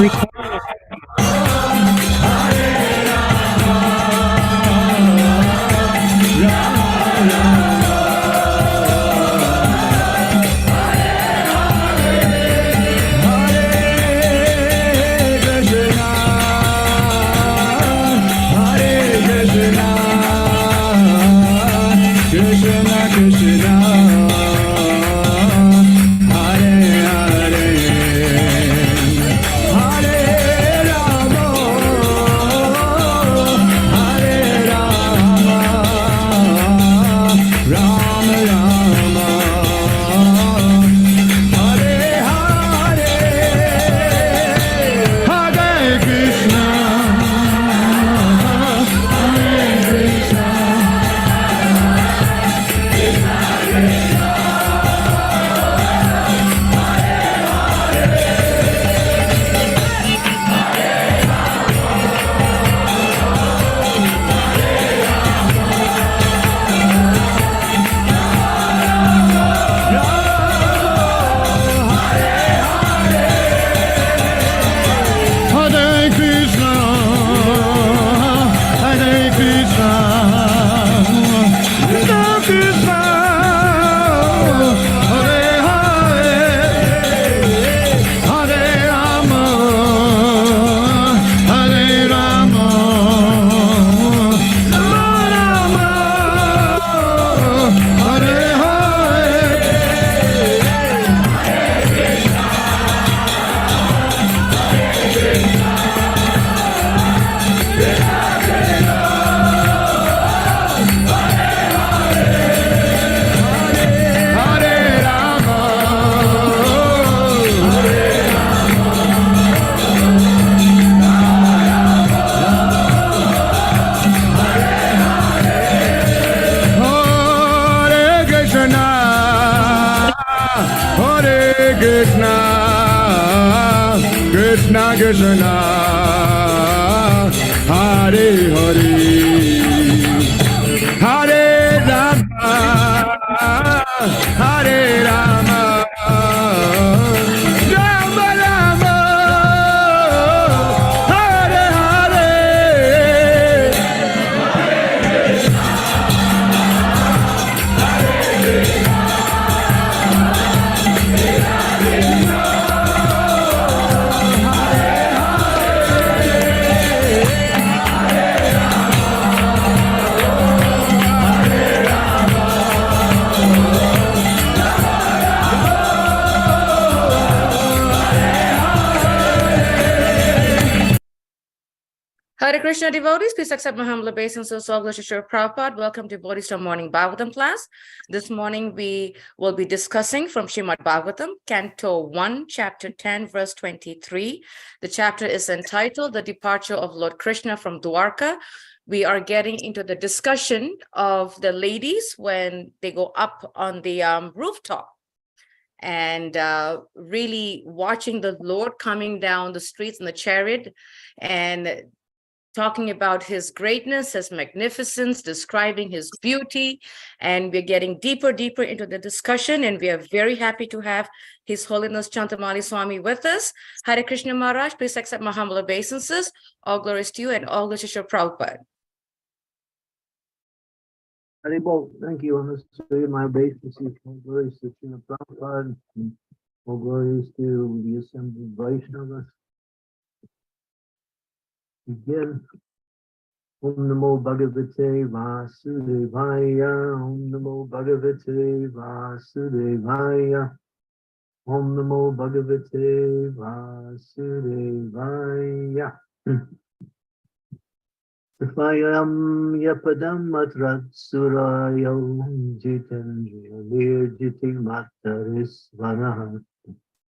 Krishna, Hare Hare, Hare Rama, Hare Rama, Rama Rama, Hare Hare. Hare Krishna devotees, please accept my humble obeisances. All glory to Srila Prabhupada. Welcome to Bodhi's Morning Bhagavatam class. This morning we will be discussing from Srimad Bhagavatam, Canto 1, Chapter 10, verse 23. The chapter is entitled The Departure of Lord Krishna from Dwarka. We are getting into the discussion of the ladies when they go up on the rooftop and really watching the Lord coming down the streets in the chariot and talking about his greatness, his magnificence, describing his beauty. And we're getting deeper into the discussion. And we are very happy to have His Holiness Candramauli Swami with us. Hare Krishna Maharaj, please accept my humble obeisances. All glories to you and all glories to Srila Prabhupada. Haribol, thank you. And this is my obeisances. All glories to Srila Prabhupada. All glories to the assembled Vaishnavas. Begin. Om Namo Bhagavate Vasudevaya. Om Namo Bhagavate Vasudevaya. Om Namo Bhagavate Vasudevaya. Svayam Yapadam Matrat Surayo Jitendriya Nirjiti Mataris Vanaha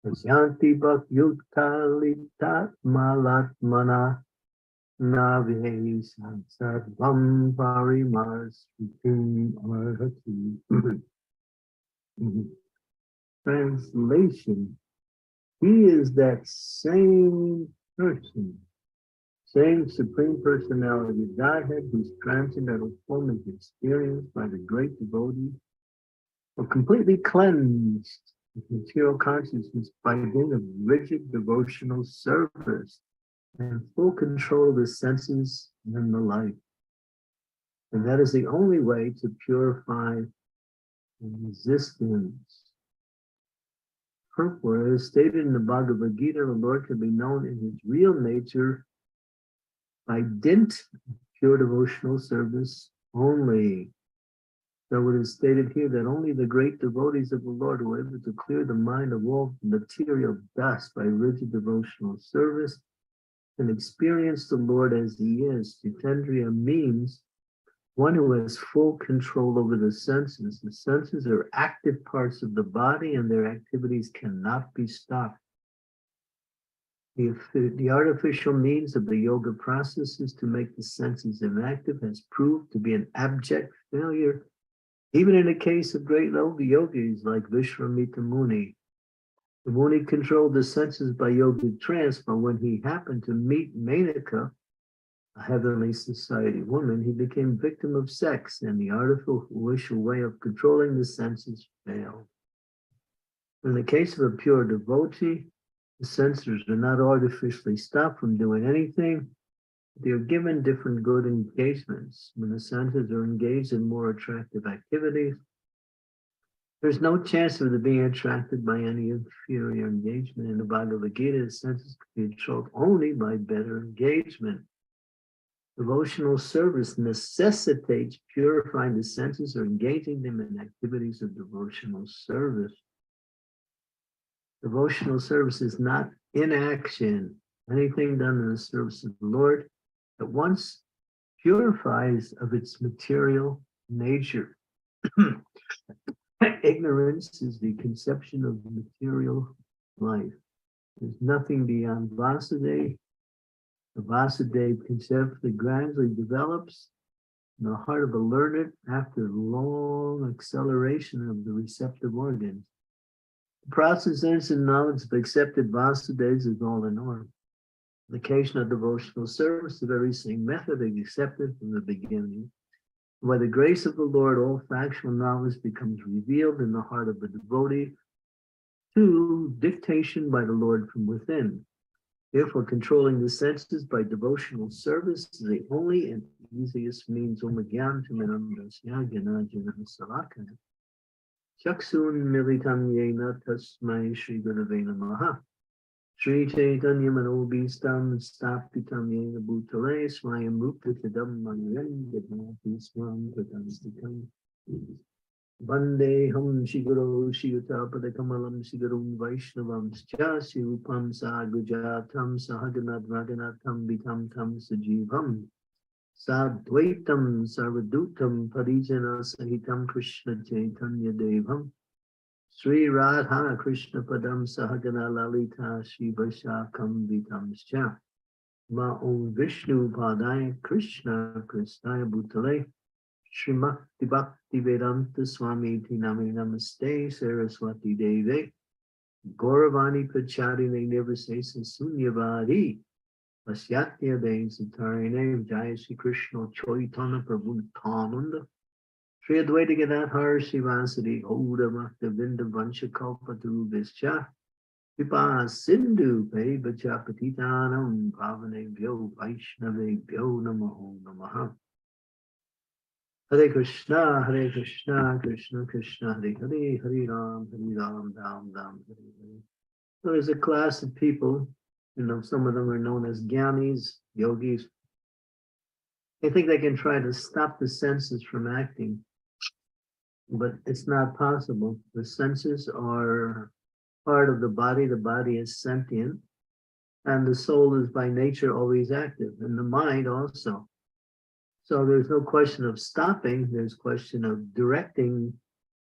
Asyanti Bhak Yukta Malatmana Navi Sarvam Parimas Arhati. Translation. He is that same person, same Supreme Personality of Godhead, whose transcendental form is experienced by the great devotees, or completely cleansed material consciousness by dint of rigid devotional service and full control of the senses and the life. And that is the only way to purify resistance. Purport, as stated in the Bhagavad Gita, the Lord can be known in his real nature by dint of pure devotional service only. So it is stated here that only the great devotees of the Lord who are able to clear the mind of all material dust by rigid devotional service can experience the Lord as he is. Jitendriya means one who has full control over the senses. The senses are active parts of the body and their activities cannot be stopped. The artificial means of the yoga processes to make the senses inactive has proved to be an abject failure, even in the case of great yogis like Vishwamitra Muni. The Muni controlled the senses by yogic trance, but when he happened to meet Menaka, a heavenly society woman, he became victim of sex, and the artificial way of controlling the senses failed. In the case of a pure devotee, the senses are not artificially stopped from doing anything. They are given different good engagements. When the senses are engaged in more attractive activities, there's no chance of them being attracted by any inferior engagement. In the Bhagavad Gita, the senses can be controlled only by better engagement. Devotional service necessitates purifying the senses or engaging them in activities of devotional service. Devotional service is not inaction. Anything done in the service of the Lord at once purifies of its material nature. Ignorance is the conception of material life. There's nothing beyond Vasudeva. The Vasudeva conceptually gradually develops in the heart of a learned after long acceleration of the receptive organs. The process ends in knowledge of accepted Vasudevas is all the norm. The occasion of devotional service, the very same method is accepted from the beginning. By the grace of the Lord, all factual knowledge becomes revealed in the heart of the devotee to dictation by the Lord from within. Therefore, controlling the senses by devotional service is the only and easiest means. Chaksun militam yena tasmai Shri Gurave Namaha. Shri Chaitanya Manobhistam Stapitam Yena Bhutale Swayam Rupakadam Manyan Gadnati Swam Pratanstitam Vandeham Shiguro Shigata Padakamalam Shigarum Vaishnavam Scha Shirupam Sagujatam Sahaganat Raganatam Vitam Tam Sajivam Sadvaitam Sarvadutam Parijana Sahitam Krishna Chaitanya Devam Sri Radha Krishna Padam Sahagana Lalita Shiva Shakam Vitamscha Ma Om Vishnu Padaya Krishna Krishnaya Bhutale Srimakti Bhakti Vedanta Swami Tinami Namaste Saraswati Deve Gauravani Pacharine Nirvasesa Sunyavadi Vasyatya Dev Satarine Jaya Shri Krishna Chaitanya Prabhu Nityananda Sri Advaita Gadadhar Srivasadi Gauda Bhakta Vinda Vanchakalpatu Vischa Vipa Sindhu Peva Patitanam Bhavane Vyo Vaishnave Vyo Namaho Namaha Hare Krishna, Krishna Krishna, Hare Hare, Hare Ram, Ram, Hare Hare. So there's a class of people, some of them are known as Gyanis, yogis. They think they can try to stop the senses from acting, but it's not possible. The senses are part of the body is sentient, and the soul is by nature always active, and the mind also. So there's no question of stopping, there's question of directing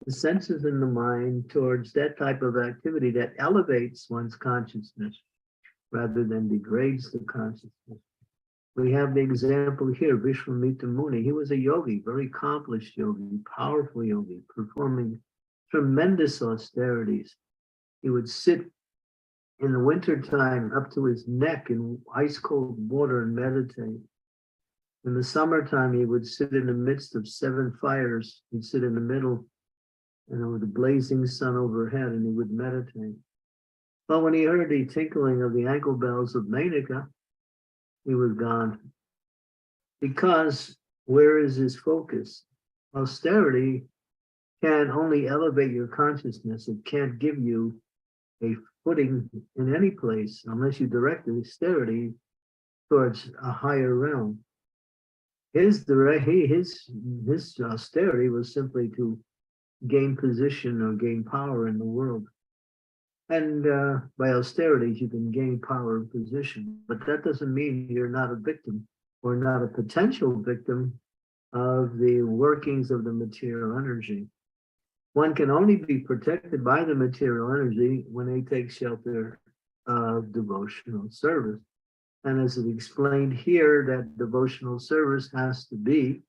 the senses in the mind towards that type of activity that elevates one's consciousness rather than degrades the consciousness. We have the example here, Vishwamitra Muni. He was a yogi, very accomplished yogi, powerful yogi, performing tremendous austerities. He would sit in the wintertime up to his neck in ice cold water and meditate. In the summertime, he would sit in the midst of 7 fires. He'd sit in the middle and with the blazing sun overhead, and he would meditate. But when he heard the tinkling of the ankle bells of Menaka, he was gone. Because where is his focus? Austerity can only elevate your consciousness. It can't give you a footing in any place unless you direct the austerity towards a higher realm. His austerity was simply to gain position or gain power in the world. And by austerities, you can gain power and position, but that doesn't mean you're not a victim or not a potential victim of the workings of the material energy. One can only be protected by the material energy when they take shelter of devotional service. And as it explained here, that devotional service has to be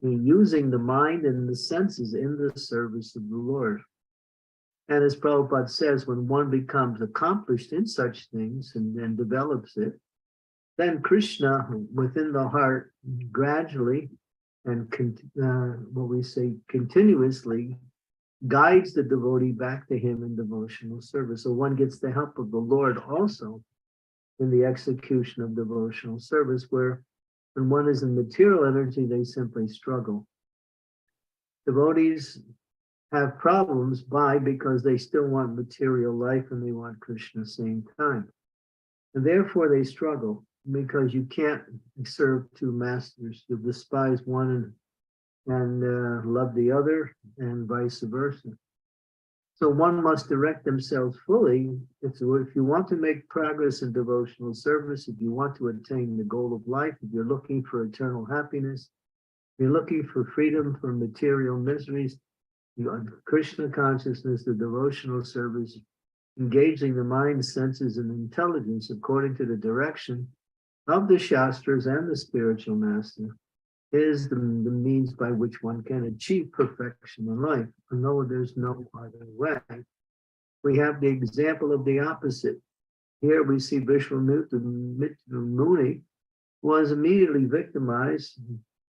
using the mind and the senses in the service of the Lord. And as Prabhupada says, when one becomes accomplished in such things and develops it, then Krishna within the heart gradually and what we say continuously guides the devotee back to him in devotional service. So one gets the help of the Lord also in the execution of devotional service, where when one is in material energy, they simply struggle. Devotees have problems because they still want material life and they want Krishna at the same time. And therefore they struggle, because you can't serve two masters. You despise one and love the other, and vice versa. So one must direct themselves fully. If you want to make progress in devotional service, if you want to attain the goal of life, if you're looking for eternal happiness, if you're looking for freedom from material miseries, Krishna consciousness, the devotional service, engaging the mind, senses, and intelligence according to the direction of the Shastras and the spiritual master, is the means by which one can achieve perfection in life. No, there's no other way. We have the example of the opposite. Here we see Vishwamitra Muni was immediately victimized.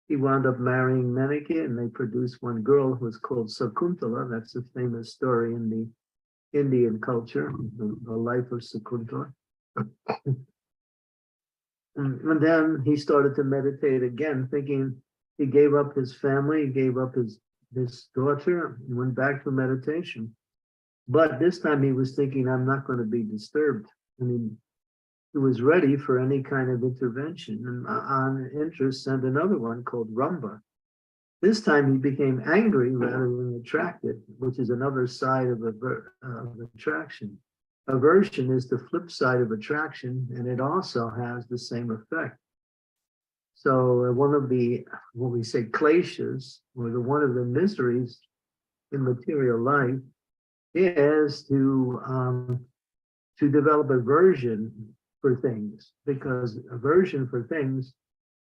He wound up marrying Menaka, and they produced one girl who was called Sakuntala. That's a famous story in the Indian culture, the life of Sakuntala. And then he started to meditate again, thinking he gave up his family, he gave up his daughter, and went back to meditation. But this time he was thinking, I'm not going to be disturbed. And he was ready for any kind of intervention. And on interest sent another one called Ramba. This time he became angry rather than attracted, which is another side of attraction. Aversion is the flip side of attraction, and it also has the same effect. So one of the, what we say, kleshas, or one of the miseries in material life, is to develop aversion for things, because aversion for things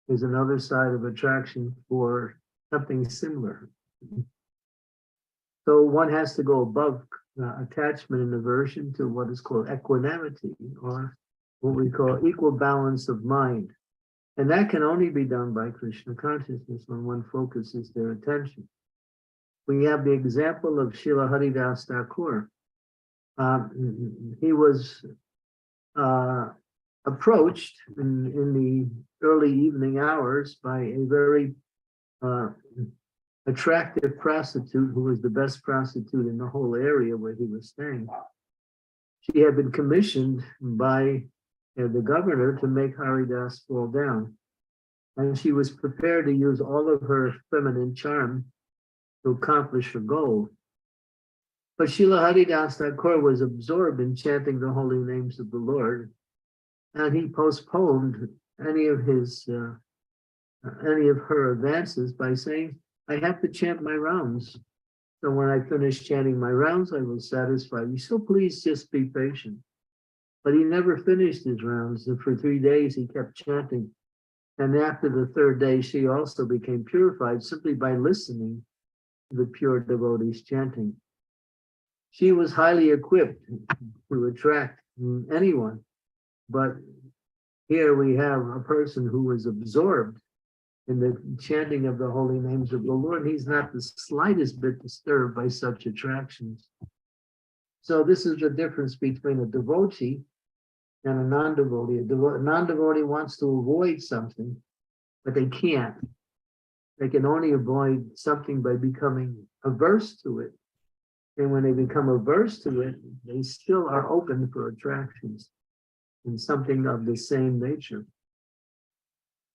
is another side of attraction for something similar. So one has to go above attachment and aversion to what is called equanimity, or what we call equal balance of mind. And that can only be done by Krishna consciousness when one focuses their attention. We have the example of Srila Haridas Thakur. He was approached in the early evening hours by a very attractive prostitute who was the best prostitute in the whole area where he was staying. She had been commissioned by the governor to make Haridas fall down. And she was prepared to use all of her feminine charm to accomplish her goal. But Srila Haridas Thakur was absorbed in chanting the holy names of the Lord, and he postponed any of her advances by saying, I have to chant my rounds. So when I finish chanting my rounds, I will satisfy you. So please just be patient. But he never finished his rounds. And for 3 days, he kept chanting. And after the third day, she also became purified simply by listening to the pure devotees chanting. She was highly equipped to attract anyone. But here we have a person who was absorbed in the chanting of the holy names of the Lord, he's not the slightest bit disturbed by such attractions. So this is the difference between a devotee and a non-devotee. A non-devotee wants to avoid something, but they can't. They can only avoid something by becoming averse to it. And when they become averse to it, they still are open for attractions and something of the same nature.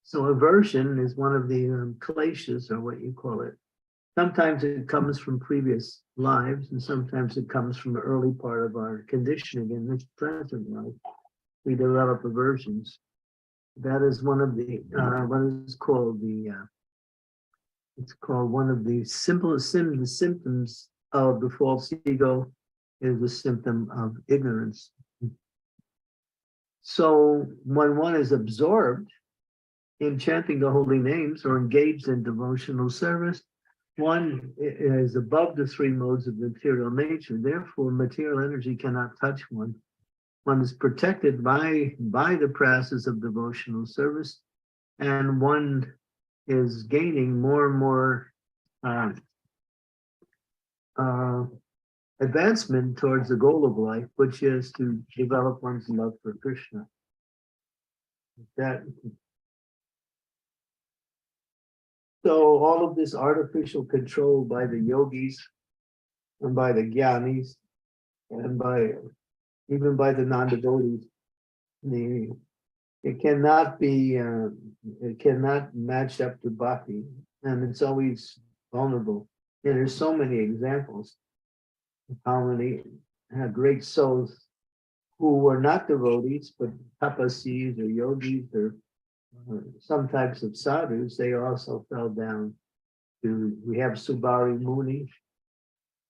So aversion is one of the kleshas, or what you call it. Sometimes it comes from previous lives, and sometimes it comes from the early part of our conditioning in this present life. We develop aversions. That is one of the what is called the it's called one of the simplest symptoms of the false ego is the symptom of ignorance. So when one is absorbed in chanting the holy names or engaged in devotional service, one is above the three modes of material nature. Therefore, material energy cannot touch one. One is protected by the process of devotional service, and one is gaining more and more advancement towards the goal of life, which is to develop one's love for Krishna. So all of this artificial control by the yogis and by the jnanis and even by the non-devotees, it cannot match up to bhakti, and it's always vulnerable. And there's so many examples of how many great souls who were not devotees, but tapasis or yogis or some types of sadhus, they also fell down to, we have Subari Muni,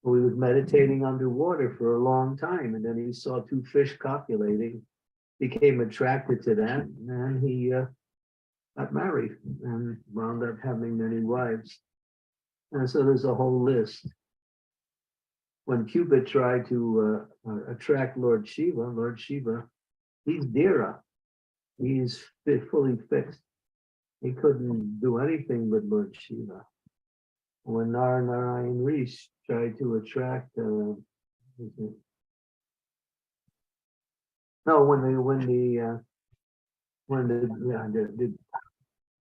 who was meditating underwater for a long time, and then he saw two fish copulating, became attracted to that, and he got married and wound up having many wives. And so there's a whole list. When Cupid tried to attract Lord Shiva, he's Dhira. He's fully fixed. He couldn't do anything with Lord Shiva. When Narayan Rishi tried to attract, when the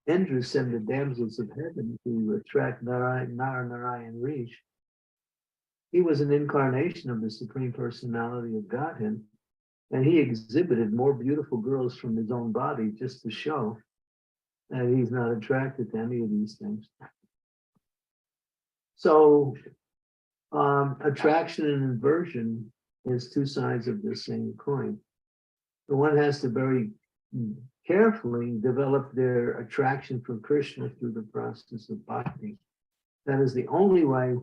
Indra sent the damsels of heaven to attract Narayan Rishi, he was an incarnation of the Supreme Personality of Godhead. And he exhibited more beautiful girls from his own body just to show that he's not attracted to any of these things. So attraction and inversion is two sides of the same coin. So one has to very carefully develop their attraction for Krishna through the process of bhakti. That is the only way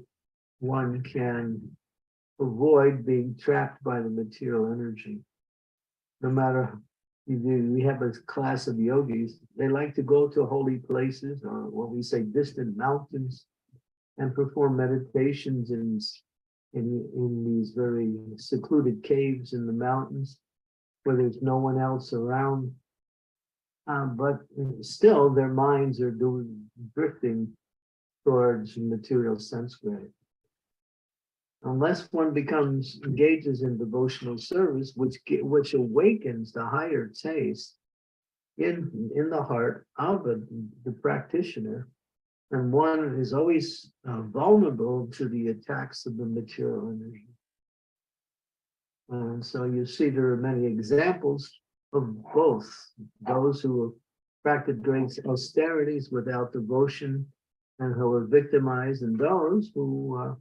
one can avoid being trapped by the material energy. No matter, we have a class of yogis, they like to go to holy places, or what we say distant mountains, and perform meditations in these very secluded caves in the mountains where there's no one else around. But still their minds are drifting towards material sense gratification. Unless one engages in devotional service, which awakens the higher taste in the heart of the practitioner, and one is always vulnerable to the attacks of the material energy. And so you see there are many examples of both those who have practiced great austerities without devotion and who are victimized, and those who are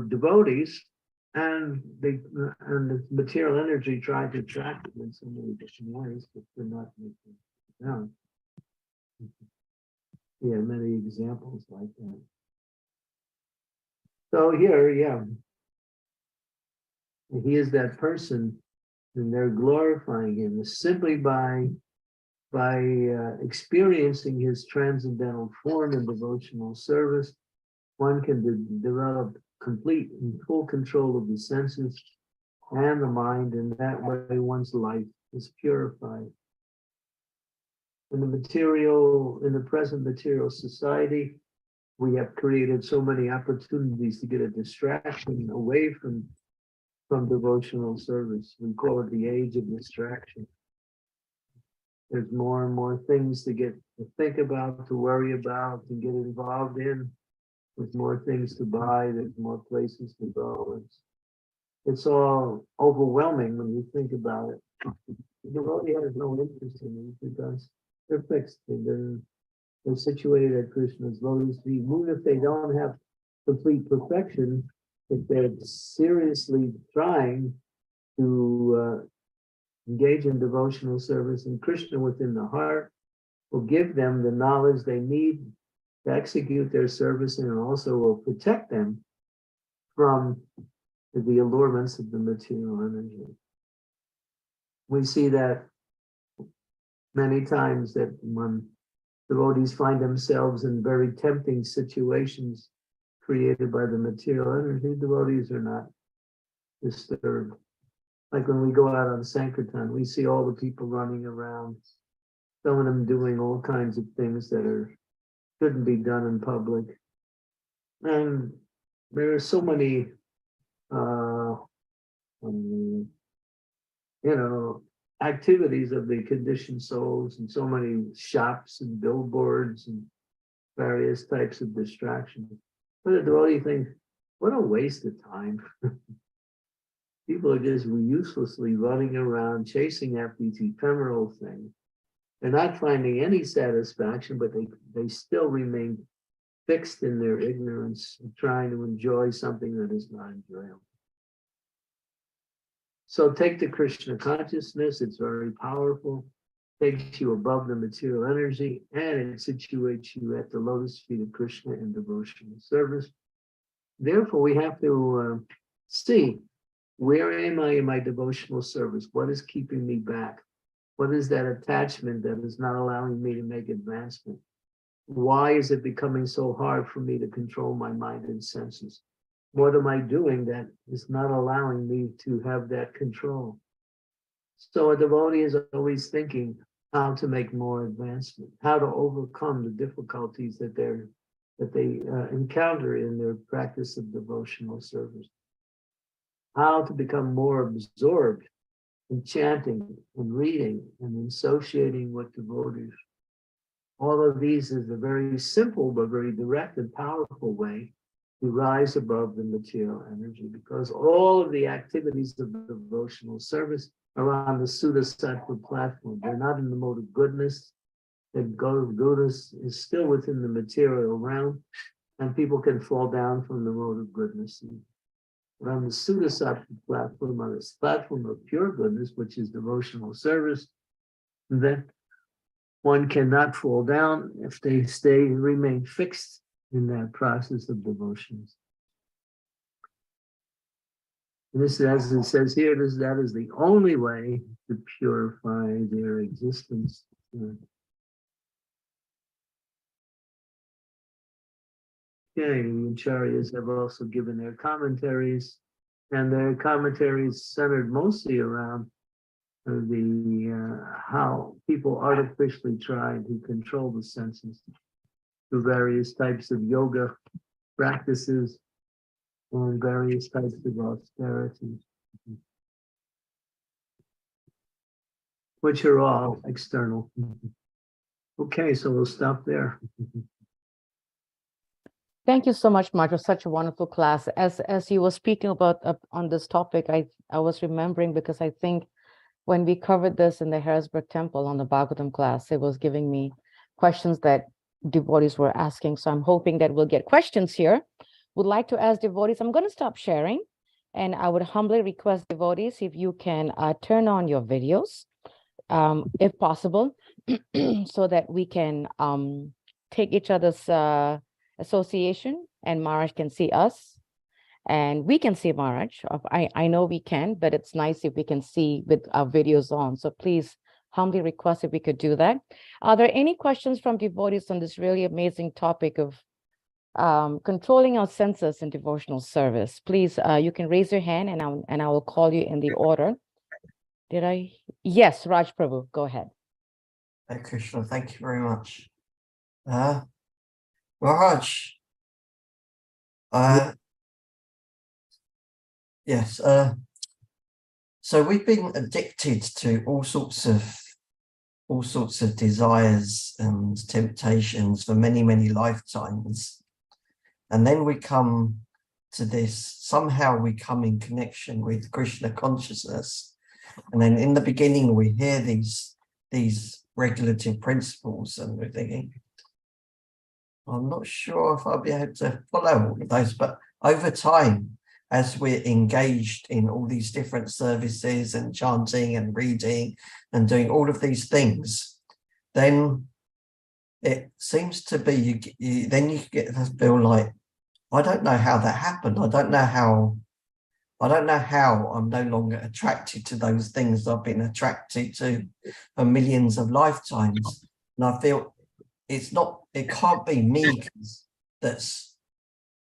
devotees, and the material energy tried to attract them in so many different ways, but they're not making it down. Yeah, many examples like that. So here, he is that person, and they're glorifying him simply by experiencing his transcendental form in devotional service. One can develop complete and full control of the senses and the mind, and that way one's life is purified. in the present material society, we have created so many opportunities to get a distraction away from devotional service. We call it the age of distraction. There's more and more things to think about, to worry about, to get involved in. There's more things to buy, there's more places to go. It's all overwhelming when you think about it. The devotee has no interest in it because they're fixed. They're situated at Krishna's lotus feet. Even if they don't have complete perfection, if they're seriously trying to engage in devotional service, and Krishna within the heart will give them the knowledge they need to execute their service, and also will protect them from the allurements of the material energy. We see that many times, that when devotees find themselves in very tempting situations created by the material energy, devotees are not disturbed. Like when we go out on Sankirtan, we see all the people running around, some of them doing all kinds of things that shouldn't be done in public. And there are so many, activities of the conditioned souls, and so many shops and billboards and various types of distractions. But the devotee thinks, what a waste of time. People are just uselessly running around chasing after these ephemeral things. They're not finding any satisfaction, but they still remain fixed in their ignorance, trying to enjoy something that is not enjoyable. So take the Krishna consciousness, it's very powerful, takes you above the material energy, and it situates you at the lotus feet of Krishna in devotional service. Therefore, we have to see, where am I in my devotional service? What is keeping me back? What is that attachment that is not allowing me to make advancement? Why is it becoming so hard for me to control my mind and senses? What am I doing that is not allowing me to have that control? So a devotee is always thinking how to make more advancement, how to overcome the difficulties that they encounter in their practice of devotional service, how to become more absorbed in chanting and reading and associating with devotees. All of these is a very simple but very direct and powerful way to rise above the material energy, because all of the activities of devotional service are on the Suddha Sattva platform. They're not in the mode of goodness. The goodness is still within the material realm, and people can fall down from the mode of goodness. But on the Suddha Sattva platform, on this platform of pure goodness, which is devotional service, then one cannot fall down if they remain fixed in that process of devotions. And this, as it says here, that is the only way to purify their existence. Okay, the acharyas have also given their commentaries, and their commentaries centered mostly around how people artificially try to control the senses through various types of yoga practices and various types of austerities, which are all external. Okay, so we'll stop there. Thank you so much, Mark. It was such a wonderful class. As you were speaking about on this topic, I was remembering, because I think when we covered this in the Harrisburg Temple on the Bhagavatam class, it was giving me questions that devotees were asking. So I'm hoping that we'll get questions here. Would like to ask devotees, I'm going to stop sharing, and I would humbly request devotees, if you can turn on your videos, if possible, so that we can take each other's association, and Maharaj can see us and we can see Maharaj. I know we can, but it's nice if we can see with our videos on. So please humbly request if we could do that. Are there any questions from devotees on this really amazing topic of controlling our senses in devotional service? Please, you can raise your hand, and I will call you in the order. Yes, Raj Prabhu, go ahead. Hare Krishna, thank you very much. Maharaj, yes, so we've been addicted to all sorts of desires and temptations for many, many lifetimes. And then we come to this, somehow we come in connection with Krishna consciousness. And then in the beginning, we hear these regulative principles and we're thinking, I'm not sure if I'll be able to follow all of those, but over time, as we're engaged in all these different services and chanting and reading and doing all of these things, then it seems to be, then you get to feel like, I don't know how that happened. I don't know how I'm no longer attracted to those things I've been attracted to for millions of lifetimes. And I feel it can't be me that's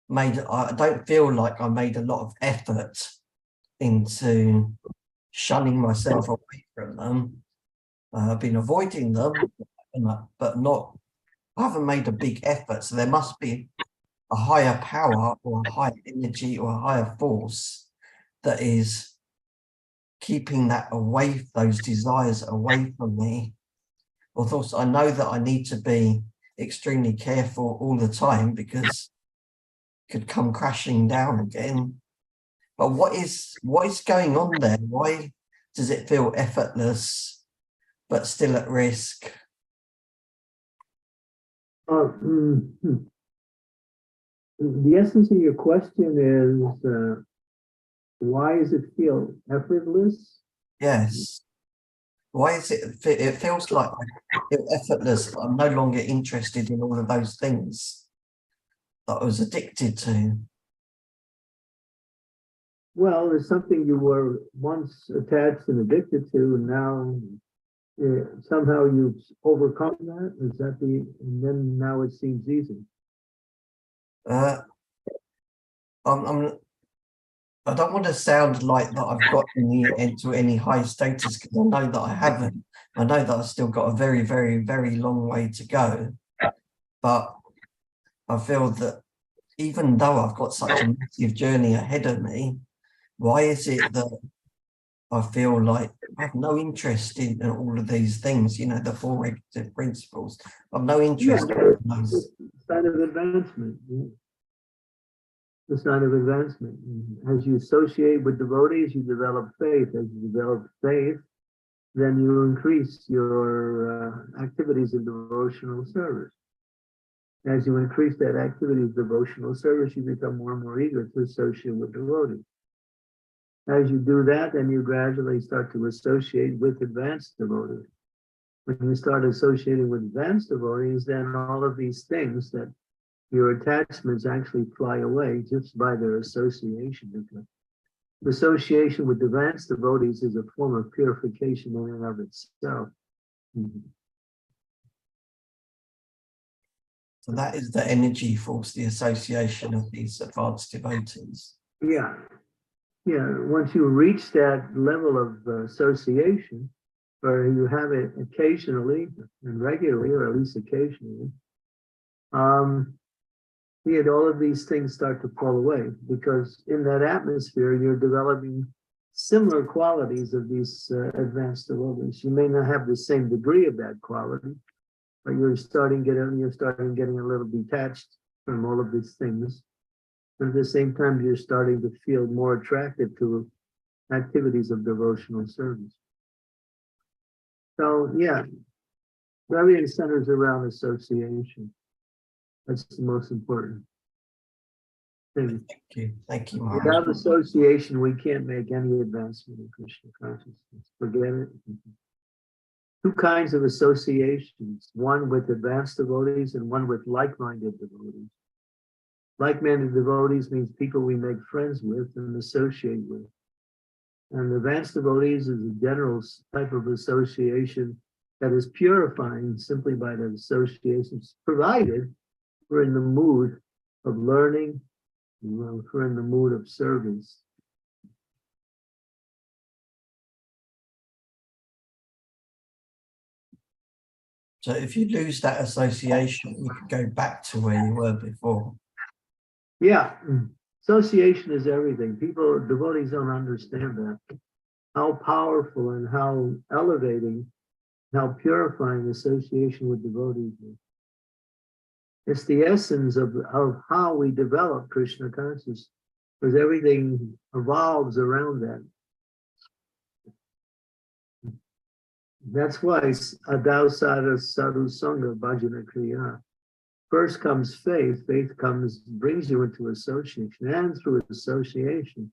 made, I don't feel like I made a lot of effort into shunning myself away from them. I've been avoiding them, but I haven't made a big effort. So there must be a higher power or a higher energy or a higher force that is keeping that away, those desires away from me. Although I know that I need to be extremely careful all the time because it could come crashing down again. But what is going on there? Why does it feel effortless but still at risk? The essence of your question is, why does it feel effortless? Yes. Why is it feels like I feel effortless, but I'm no longer interested in all of those things that I was addicted to. Well, there's something you were once attached and addicted to, and now somehow you've overcome that. Is that and then now it seems easy. I don't want to sound like that I've got into any high status, because I know that I haven't. I know that I've still got a very, very, very long way to go. But I feel that even though I've got such a massive journey ahead of me, why is it that I feel like I have no interest in all of these things, you know, the four regulative principles? I've no interest in those. Sign of advancement. The sign of advancement. As you associate with devotees, you develop faith. As you develop faith, then you increase your activities of devotional service. As you increase that activity of devotional service, you become more and more eager to associate with devotees. As you do that, then you gradually start to associate with advanced devotees. When you start associating with advanced devotees, then all of these things that your attachments actually fly away just by their association. Because association with advanced devotees is a form of purification in and of itself. So that is the energy force, the association of these advanced devotees. Yeah. Once you reach that level of association, or you have it occasionally and regularly, or at least occasionally, all of these things start to fall away, because in that atmosphere, you're developing similar qualities of these advanced devotees. You may not have the same degree of that quality, but you're starting getting a little detached from all of these things. But at the same time, you're starting to feel more attracted to activities of devotional service. So yeah, everything centers around association. That's the most important thing. Thank you, Maharaj. Without association, we can't make any advancement in Krishna consciousness. Forget it. Two kinds of associations, one with advanced devotees and one with like-minded devotees. Like-minded devotees means people we make friends with and associate with. And advanced devotees is a general type of association that is purifying simply by the associations, provided we're in the mood of learning, we're in the mood of service. So if you lose that association, you can go back to where you were before. Yeah, association is everything. People, devotees don't understand that. How powerful and how elevating, how purifying association with devotees is. It's the essence of how we develop Krishna consciousness, because everything evolves around that. That's why Adau Sada Sadhu Sangha Bhajana Kriya. First comes faith, faith brings you into association, and through association,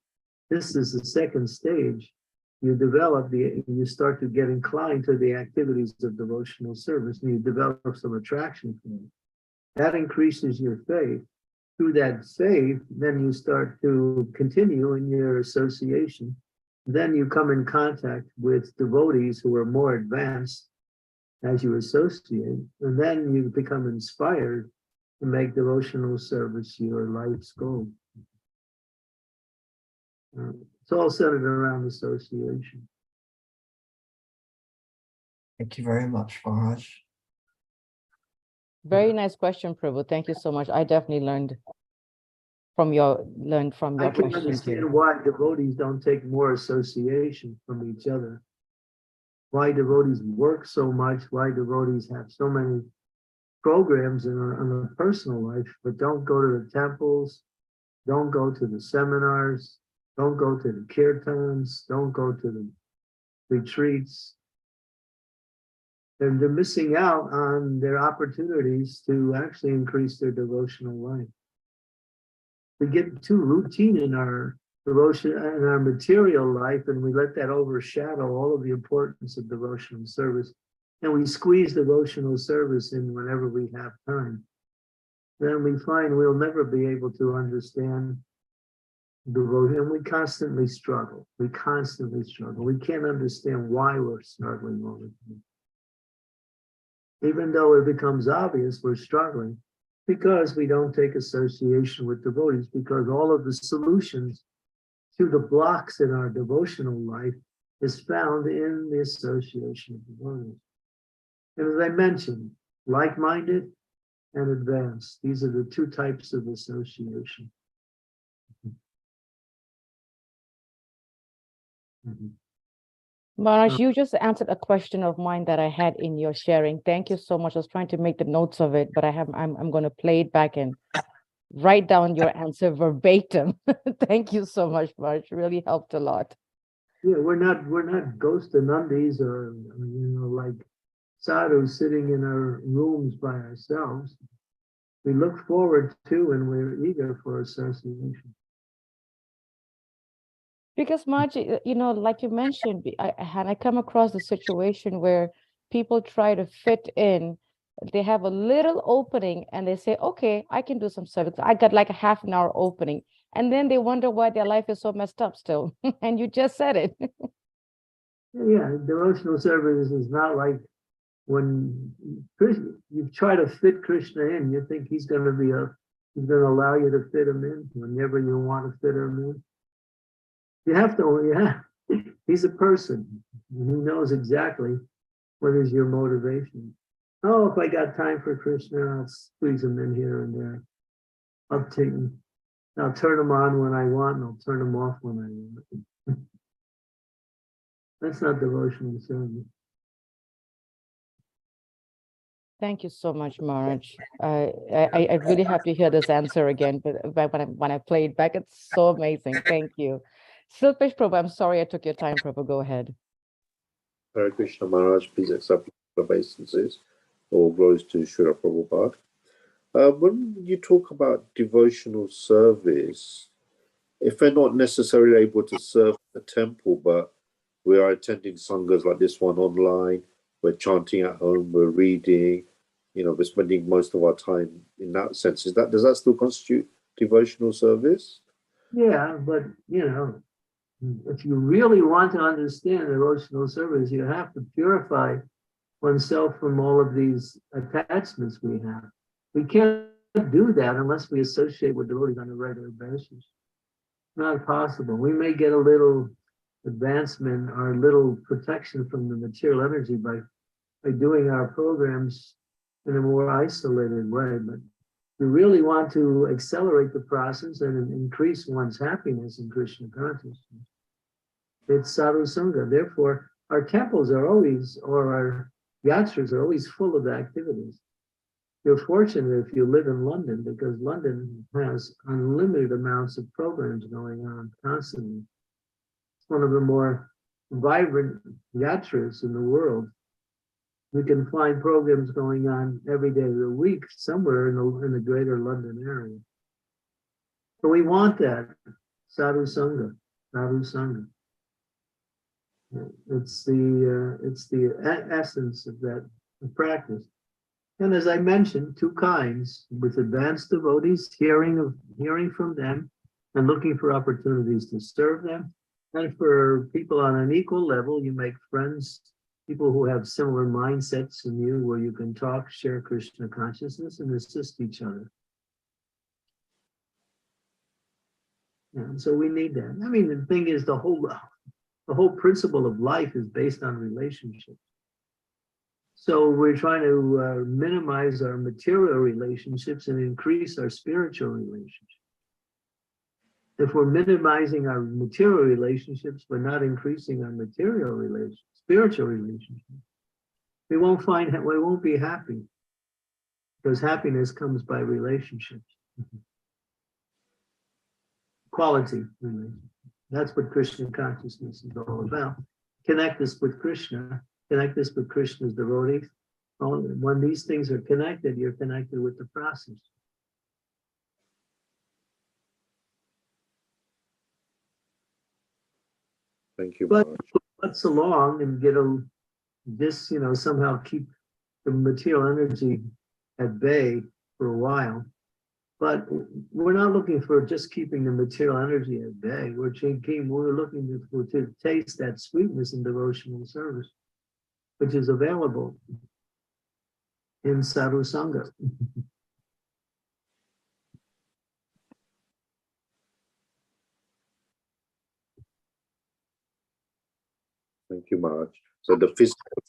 this is the second stage. You start to get inclined to the activities of devotional service, and you develop some attraction for it. That increases your faith. Through that faith, then you start to continue in your association. Then you come in contact with devotees who are more advanced as you associate, and then you become inspired to make devotional service your life's goal. It's all centered around association. Thank you very much, Maharaj. Very nice question, Prabhu. Thank you so much. I definitely learned from your I can question understand too. why devotees don't take more association from each other. Why devotees work so much, why devotees have so many programs in a personal life, but don't go to the temples, don't go to the seminars, don't go to the kirtans, don't go to the retreats. And they're missing out on their opportunities to actually increase their devotional life. We get too routine in our devotion and our material life, and we let that overshadow all of the importance of devotional service. And we squeeze devotional service in whenever we have time. Then we find we'll never be able to understand devotion, and we constantly struggle. We can't understand why we're struggling all the time. Even though it becomes obvious we're struggling, because we don't take association with devotees, because all of the solutions to the blocks in our devotional life is found in the association of devotees. And as I mentioned, like-minded and advanced, these are the two types of association. Maharaj, you just answered a question of mine that I had in your sharing. Thank you so much. I was trying to make the notes of it, but I'm going to play it back and write down your answer verbatim. Thank you so much, Maharaj. Really helped a lot. Yeah, we're not ghost anandis or like sadhus sitting in our rooms by ourselves. We look forward to and we're eager for association. Because Maharaj, like you mentioned, I come across the situation where people try to fit in. They have a little opening and they say, okay, I can do some service. I got like a half an hour opening. And then they wonder why their life is so messed up still. And you just said it. Yeah, devotional service is not like when you try to fit Krishna in, you think he's going to allow you to fit him in whenever you want to fit him in. You have to, he's a person, and he knows exactly what is your motivation. Oh, if I got time for Krishna, I'll squeeze him in here and there. I'll turn him on when I want, and I'll turn him off when I want. That's not devotional service. Thank you so much, Maharaj. I really have to hear this answer again, but when I play it back, it's so amazing. Thank you. Silpesh Prabhu, I'm sorry I took your time, Prabhu. Go ahead. Hare Krishna Maharaj, please accept the obeisances. All glories to Srila Prabhupada. When you talk about devotional service, if we're not necessarily able to serve the temple, but we are attending sanghas like this one online, we're chanting at home, we're reading, we're spending most of our time in that sense. Does that still constitute devotional service? Yeah, but if you really want to understand devotional service, you have to purify oneself from all of these attachments we have. We can't do that unless we associate with devotees on a regular basis. Not possible. We may get a little advancement or a little protection from the material energy by by doing our programs in a more isolated way. But we really want to accelerate the process and increase one's happiness in Krishna consciousness. It's sadhu sangha. Therefore, our temples are always, or our yatras are always full of activities. You're fortunate if you live in London, because London has unlimited amounts of programs going on constantly. It's one of the more vibrant yatras in the world. We can find programs going on every day of the week somewhere in the greater London area. So we want that, sadhu sangha, sadhu sangha. It's the essence of that practice. And as I mentioned, two kinds: with advanced devotees, hearing from them and looking for opportunities to serve them. And for people on an equal level, you make friends, people who have similar mindsets in you, where you can talk, share Krishna consciousness, and assist each other. And so we need that. I mean, the thing is, the whole principle of life is based on relationships. So we're trying to minimize our material relationships and increase our spiritual relationships. If we're minimizing our material relationships, but not increasing our spiritual relationships, we won't be happy, because happiness comes by relationships. Quality relationships. That's what Krishna consciousness is all about. Connect us with Krishna. Connect us with Krishna's devotees. When these things are connected, you're connected with the process. Thank you, But Maharaj. let's along and somehow keep the material energy at bay for a while. But we're not looking for just keeping the material energy at bay. We're looking to taste that sweetness in devotional service, which is available in sadhu sangha. Thank you, Maharaj. So the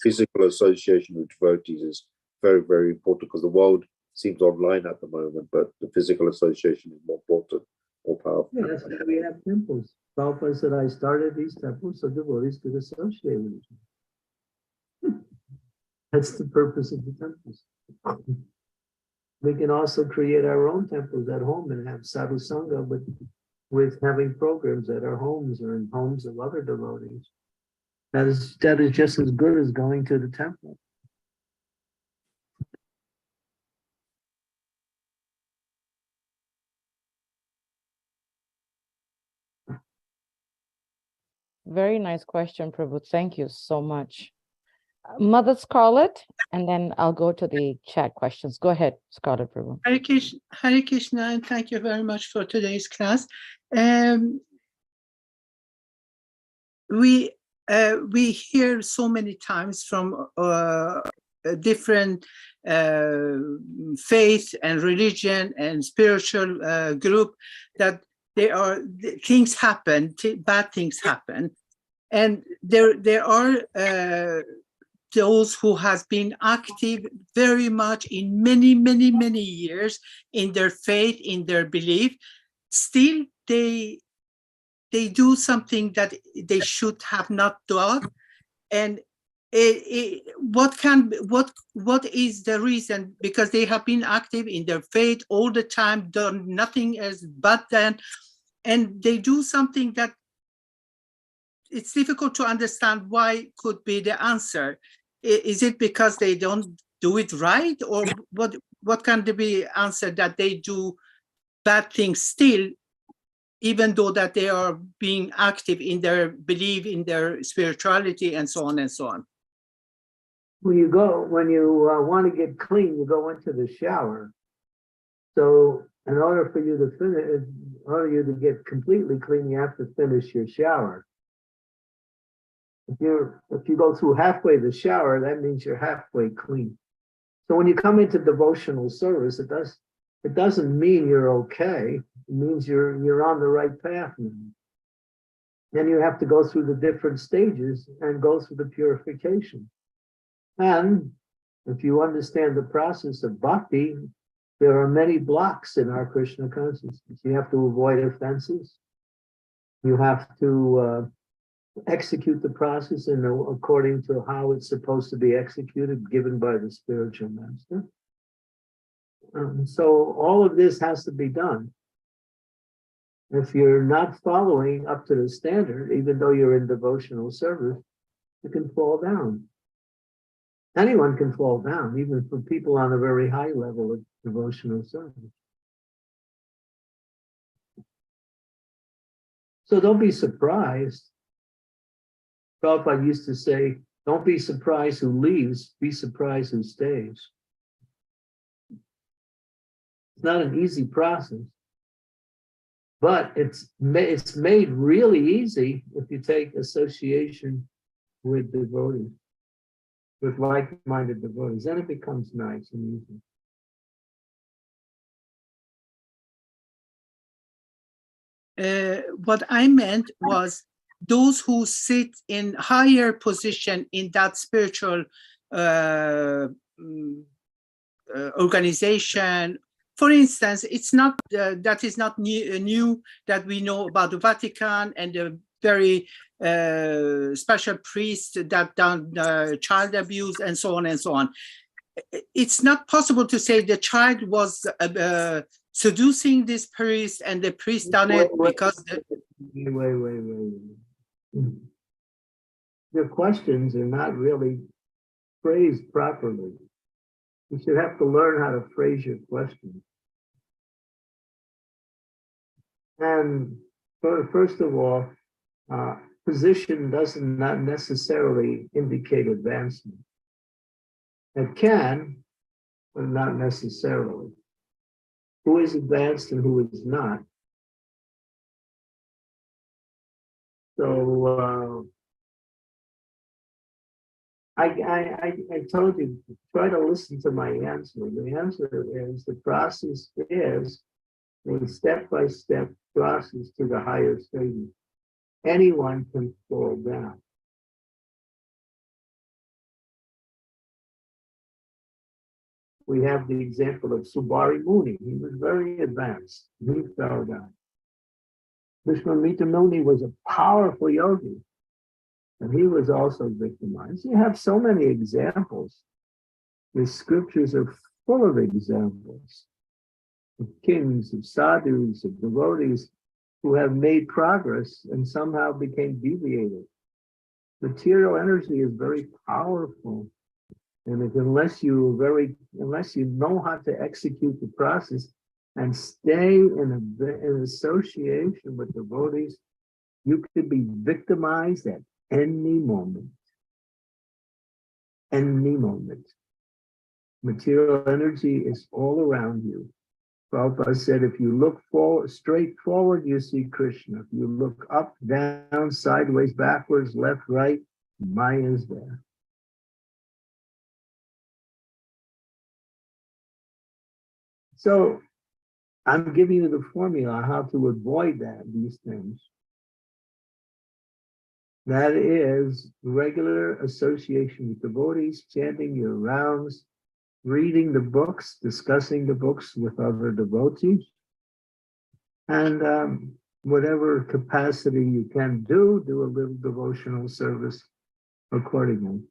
physical association with devotees is very, very important, because the world seems online at the moment, but the physical association is more important, more powerful. Yeah, that's why we have temples. Prabhupada said, I started these temples so devotees could associate with each other. That's the purpose of the temples. We can also create our own temples at home and have sadhu sangha with having programs at our homes or in homes of other devotees. That is just as good as going to the temple. Very nice question, Prabhu. Thank you so much. Mother Scarlett, and then I'll go to the chat questions. Go ahead, Scarlett, Prabhu. Hare Krishna, and thank you very much for today's class. We hear so many times from different faith and religion and spiritual group that things happen, bad things happen, and there are those who has been active very much in many years in their faith, in their belief. Still, they do something that they should have not done, and what is the reason? Because they have been active in their faith all the time, done nothing else but then, and they do something that it's difficult to understand why could be the answer. Is it because they don't do it right, or what can be answer that they do bad things still, even though that they are being active in their belief, in their spirituality, and so on and so on? When you want to get clean, you go into the shower. So in order for you to get completely clean, you have to finish your shower. If you go through halfway the shower, that means you're halfway clean. So when you come into devotional service, it doesn't mean you're okay. It means you're on the right path now. Then you have to go through the different stages and go through the purification. And if you understand the process of bhakti, there are many blocks in our Krishna consciousness. You have to avoid offenses. You have to execute the process according to how it's supposed to be executed, given by the spiritual master. So all of this has to be done. If you're not following up to the standard, even though you're in devotional service, you can fall down. Anyone can fall down, even for people on a very high level of devotional service. So don't be surprised. Prabhupada used to say, don't be surprised who leaves, be surprised who stays. It's not an easy process, but it's made really easy if you take association with devotees, with like-minded devotees. Then it becomes nice and easy. What I meant was those who sit in higher position in that spiritual organization. For instance, it's not that is not new that we know about the Vatican and the very special priests that done child abuse and so on and so on. It's not possible to say the child was seducing this priest and the priest done it because Wait. Your questions are not really phrased properly. You should have to learn how to phrase your questions. And first of all, position does not necessarily indicate advancement. It can, but not necessarily. Who is advanced and who is not. So I told you, try to listen to my answer. The answer is the process is a step-by-step process to the higher stages. Anyone can fall down. We have the example of Subari Muni. He was very advanced. He fell down. Vishwamitra Muni was a powerful yogi, and he was also victimized. You have so many examples. The scriptures are full of examples of kings, of sadhus, of devotees who have made progress and somehow became deviated. Material energy is very powerful. And unless you know how to execute the process and stay in association with devotees, you could be victimized at any moment. Any moment. Material energy is all around you. Prabhupada said, if you look straight forward, you see Krishna. If you look up, down, sideways, backwards, left, right, Maya is there. So I'm giving you the formula how to avoid these things. That is regular association with devotees, chanting your rounds, reading the books, discussing the books with other devotees, and whatever capacity you can do a little devotional service accordingly.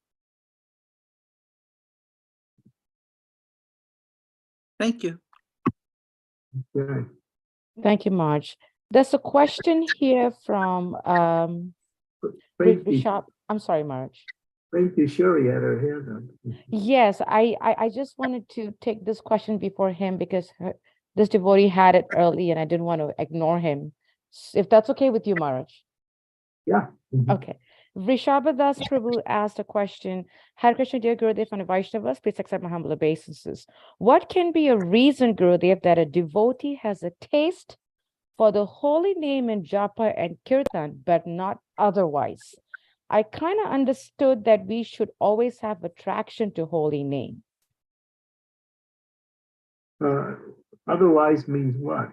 thank you. Okay. Thank you, Marge. There's a question here from Bishop. I'm sorry, Marge. Preeti Shuri had her hand up. Yes, I just wanted to take this question before him because this devotee had it early and I didn't want to ignore him. If that's okay with you, Marge. Yeah. Okay. Vrishabhadas Prabhu asked a question. Hare Krishna, dear Gurudev and Vaishnavas, please accept my humble obeisances. What can be a reason, Gurudev, that a devotee has a taste for the holy name in japa and kirtan, but not otherwise? I kind of understood that we should always have attraction to holy name. Otherwise means what?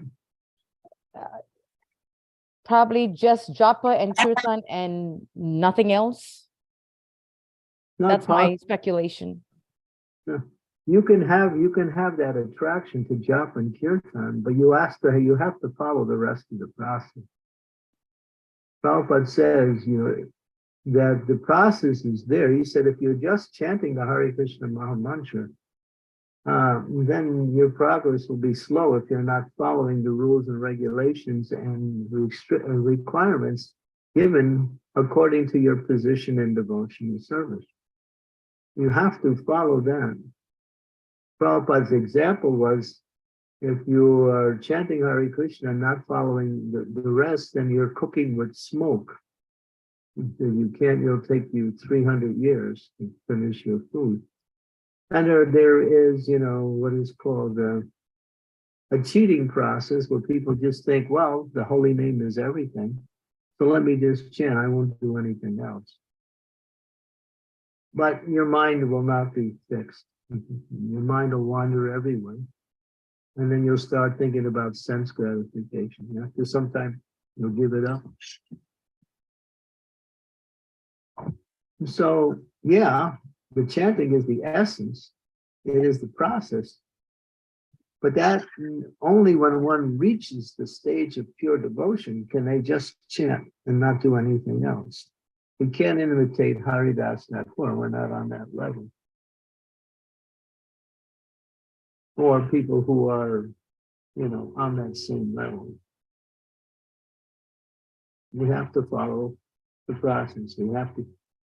Probably just japa and kirtan and nothing else. not That's my possible. speculation. You can have that attraction to japa and kirtan, but you have to follow the rest of the process. Prabhupada says, that the process is there. He said, if you're just chanting the Hare Krishna Maha Mantra, then your progress will be slow if you're not following the rules and regulations and requirements given according to your position in devotional service. You have to follow them. Prabhupada's example was, if you are chanting Hare Krishna and not following the rest, then you're cooking with smoke. It'll take you 300 years to finish your food. And there is, what is called a cheating process where people just think, well, the holy name is everything, so let me just chant, I won't do anything else. But your mind will not be fixed. Your mind will wander everywhere. And then you'll start thinking about sense gratification. After some time, you'll give it up. So, yeah, the chanting is the essence. It is the process. But that only when one reaches the stage of pure devotion can they just chant and not do anything else. We can't imitate Haridas Thakur. We're not on that level. Or people who are, on that same level. We have to follow the process.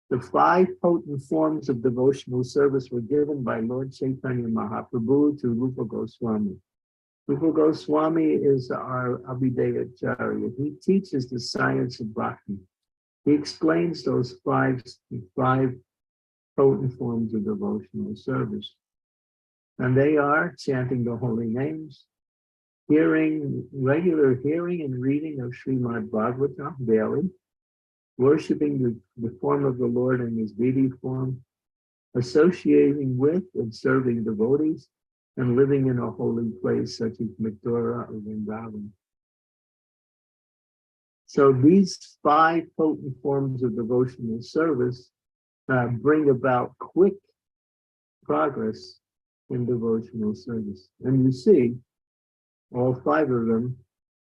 The 5 potent forms of devotional service were given by Lord Chaitanya Mahaprabhu to Rupa Goswami. Rupa Goswami is our Abhidayacharya. He teaches the science of bhakti. He explains those five potent forms of devotional service. And they are chanting the holy names, regular hearing and reading of Srimad Bhagavatam daily, worshiping the form of the Lord in his deity form, associating with and serving devotees, and living in a holy place such as Mathura or Vrindavan. So these 5 potent forms of devotional service bring about quick progress in devotional service. And you see, all 5 of them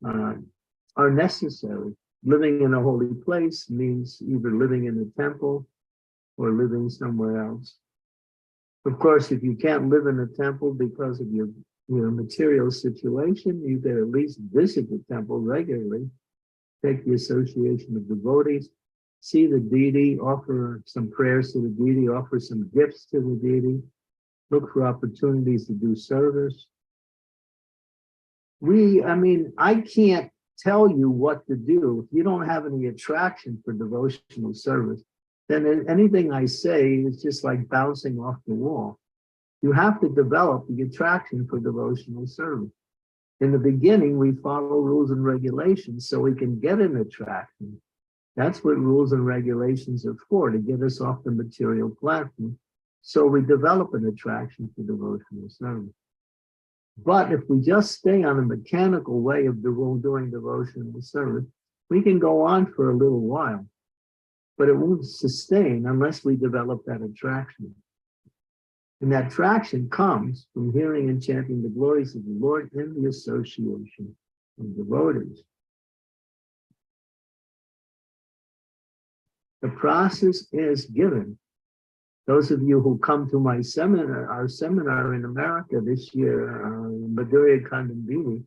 are necessary. Living in a holy place means either living in a temple or living somewhere else. Of course, if you can't live in a temple because of your material situation, you can at least visit the temple regularly, take the association of devotees, see the deity, offer some prayers to the deity, offer some gifts to the deity, look for opportunities to do service. I can't tell you what to do. If you don't have any attraction for devotional service, then anything I say is just like bouncing off the wall. You have to develop the attraction for devotional service. In the beginning, we follow rules and regulations so we can get an attraction. That's what rules and regulations are for, to get us off the material platform. So we develop an attraction for devotional service. But if we just stay on a mechanical way of doing devotional service, we can go on for a little while, but it won't sustain unless we develop that attraction. And that attraction comes from hearing and chanting the glories of the Lord in the association of devotees. The process is given. Those of you who come to my seminar, our seminar in America this year, Madhurya Candramauli,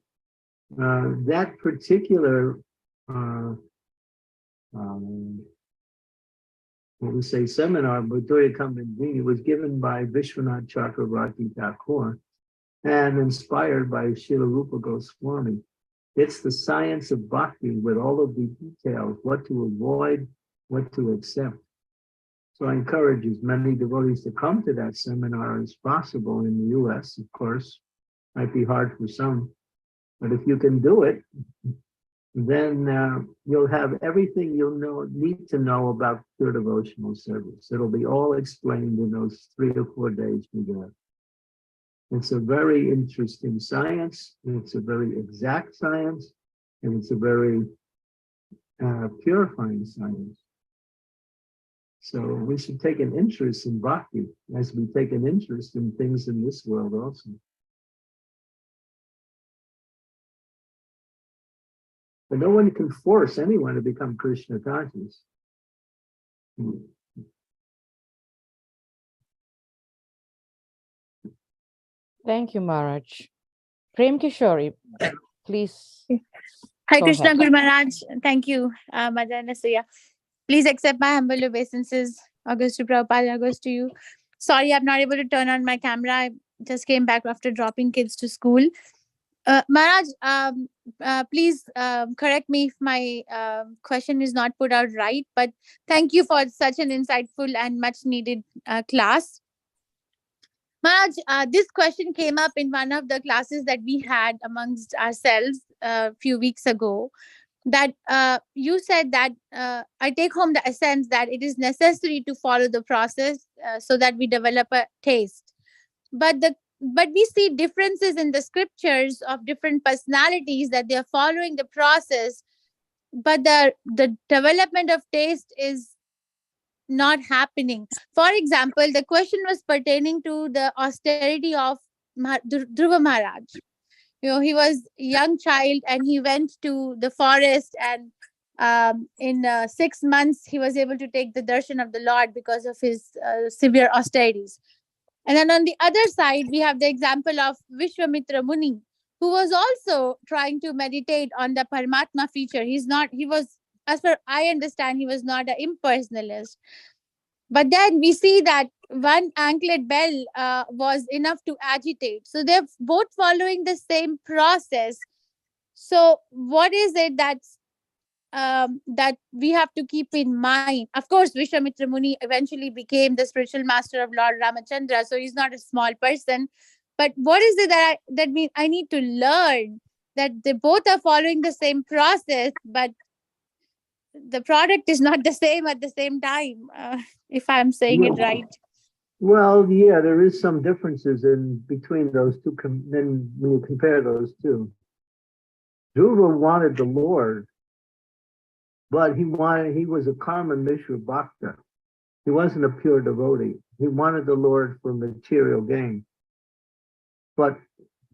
that particular seminar, Madhurya Candramauli, was given by Vishwanath Chakravarti Thakur and inspired by Srila Rupa Goswami. It's the science of bhakti with all of the details, what to avoid, what to accept. So I encourage as many devotees to come to that seminar as possible in the US, of course. Might be hard for some, but if you can do it, then you'll have everything you'll need to know about pure devotional service. It'll be all explained in those 3 or 4 days we get. It's a very interesting science, and it's a very exact science, and it's a very purifying science. So we should take an interest in bhakti as we take an interest in things in this world also. But no one can force anyone to become Krishna conscious. Thank you, Maharaj. Prem Kishori, please. Hi Go Krishna ahead. Guru Maharaj. Thank you, Madana Suya. Please accept my humble obeisances. August to Prabhupada, August to you. Sorry, I'm not able to turn on my camera. I just came back after dropping kids to school. Maharaj, please correct me if my question is not put out right, but thank you for such an insightful and much needed class. Maharaj, this question came up in one of the classes that we had amongst ourselves a few weeks ago. That you said that I take home the essence that it is necessary to follow the process so that we develop a taste. But we see differences in the scriptures of different personalities that they are following the process, but the development of taste is not happening. For example, the question was pertaining to the austerity of Dhruva Maharaj. He was a young child and he went to the forest, and in 6 months he was able to take the darshan of the Lord because of his severe austerities. And then on the other side, we have the example of Vishwamitra Muni, who was also trying to meditate on the Paramatma feature. He was, as far I understand, he was not an impersonalist. But then we see that one anklet bell was enough to agitate. So they're both following the same process. So what is it that we have to keep in mind? Of course, Vishwamitra Muni eventually became the spiritual master of Lord Ramachandra, so he's not a small person. But what is it that I need to learn? That they both are following the same process, but the product is not the same at the same time, if I'm saying it right. Well, yeah, there is some differences in between those two. Then when you compare those two, Dhruva wanted the Lord, but he was a karma mishra bhakta. He wasn't a pure devotee. He wanted the Lord for material gain. But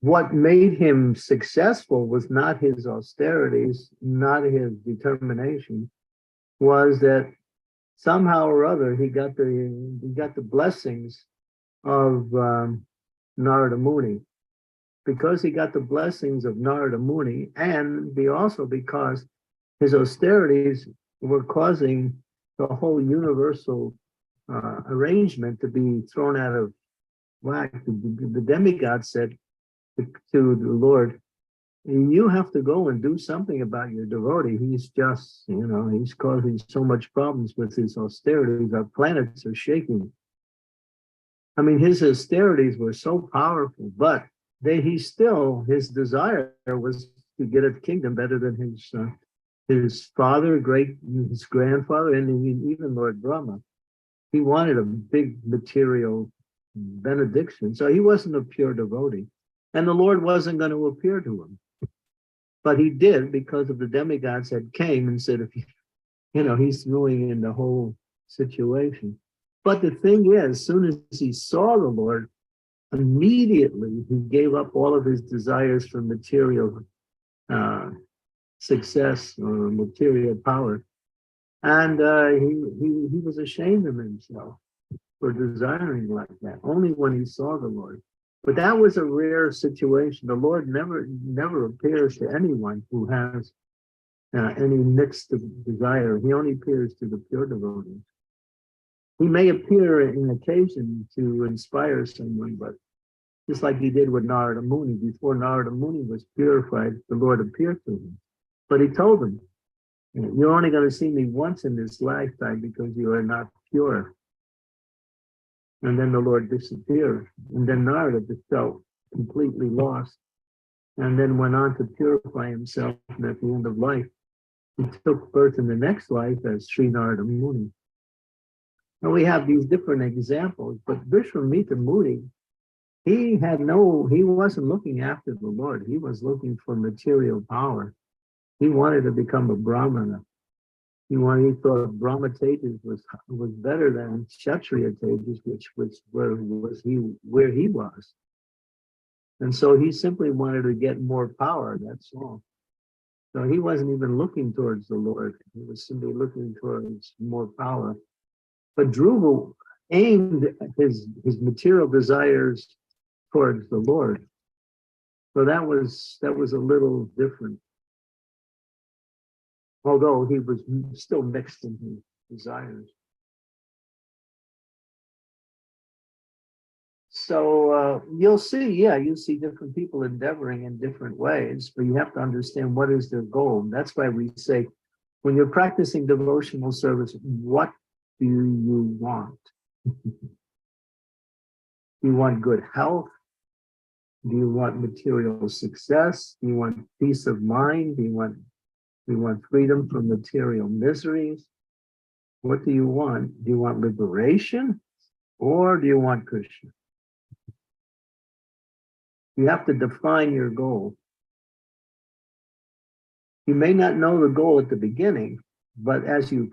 what made him successful was not his austerities, not his determination, was that somehow or other he got the blessings of Narada Muni. Because he got the blessings of Narada Muni, and also because his austerities were causing the whole universal arrangement to be thrown out of whack. The demigod said to the Lord, you have to go and do something about your devotee. He's just, he's causing so much problems with his austerities. Our planets are shaking. I mean, his austerities were so powerful, but his desire was to get a kingdom better than his father, his grandfather, and even Lord Brahma. He wanted a big material benediction. So he wasn't a pure devotee. And the Lord wasn't going to appear to him. But he did, because of the demigods that came and said, he's ruining the whole situation. But the thing is, as soon as he saw the Lord, immediately he gave up all of his desires for material success or material power. And he was ashamed of himself for desiring like that, only when he saw the Lord. But that was a rare situation. The Lord never appears to anyone who has any mixed desire. He only appears to the pure devotees. He may appear in occasion to inspire someone, but just like he did with Narada Muni. Before Narada Muni was purified, the Lord appeared to him. But he told him, you're only going to see me once in this lifetime because you are not pure. And then the Lord disappeared. And then Narada just felt completely lost. And then went on to purify himself. And at the end of life, he took birth in the next life as Sri Narada Muni. Now we have these different examples, but Vishwamitra Muni, he wasn't looking after the Lord. He was looking for material power. He wanted to become a Brahmana. He thought Brahma Tejas was better than Kshatriya Tejas, which was where he was. And so he simply wanted to get more power, that's all. So he wasn't even looking towards the Lord. He was simply looking towards more power. But Dhruva aimed his material desires towards the Lord. So that was a little different. Although he was still mixed in his desires. So you'll see different people endeavoring in different ways, but you have to understand what is their goal. And that's why we say, when you're practicing devotional service, what do you want? Do you want good health? Do you want material success? Do you want peace of mind? Do you want freedom from material miseries? What do you want? Do you want liberation? Or do you want Krishna? You have to define your goal. You may not know the goal at the beginning, but as you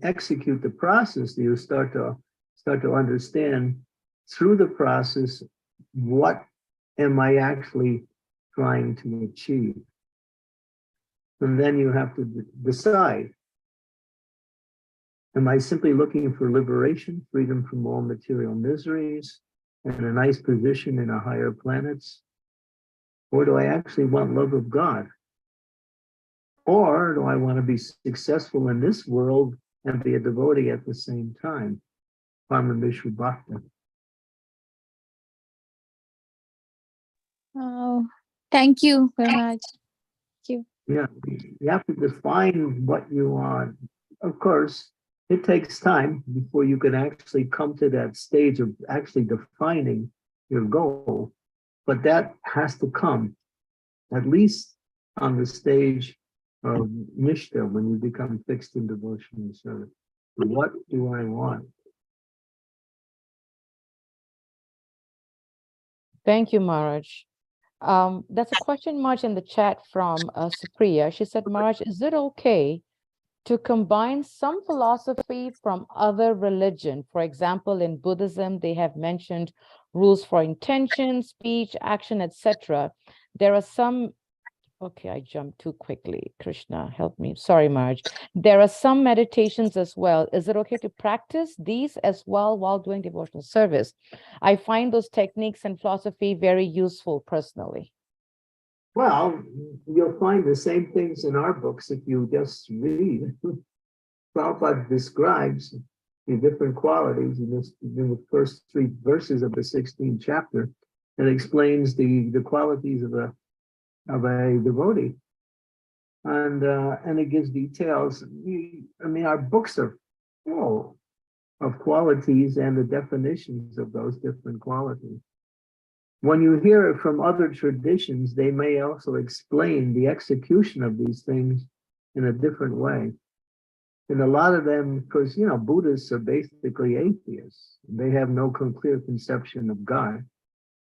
execute the process, you start to understand through the process, what am I actually trying to achieve? And then you have to decide, am I simply looking for liberation, freedom from all material miseries, and a nice position in a higher planets? Or do I actually want love of God? Or do I want to be successful in this world and be a devotee at the same time? Paramamishra Bhakta. Oh, thank you very much. Thank you. Yeah, you have to define what you want. Of course, it takes time before you can actually come to that stage of actually defining your goal, but that has to come at least on the stage of Nishta, when you become fixed in devotional service. What do I want? Thank you, Maharaj. That's a question mark in the chat from Supriya. She said, Maharaj, is it okay to combine some philosophy from other religion? For example, in Buddhism, they have mentioned rules for intention, speech, action, etc. There are some, okay, I jumped too quickly. Krishna, help me. Sorry, Maharaj. There are some meditations as well. Is it okay to practice these as well while doing devotional service? I find those techniques and philosophy very useful personally. Well, you'll find the same things in our books if you just read. Prabhupada describes the different qualities in the first 3 verses of the 16th chapter, and explains the qualities of a devotee, and it gives details. I mean, our books are full of qualities and the definitions of those different qualities. When you hear it from other traditions, they may also explain the execution of these things in a different way. And a lot of them, because, Buddhists are basically atheists. They have no clear conception of God.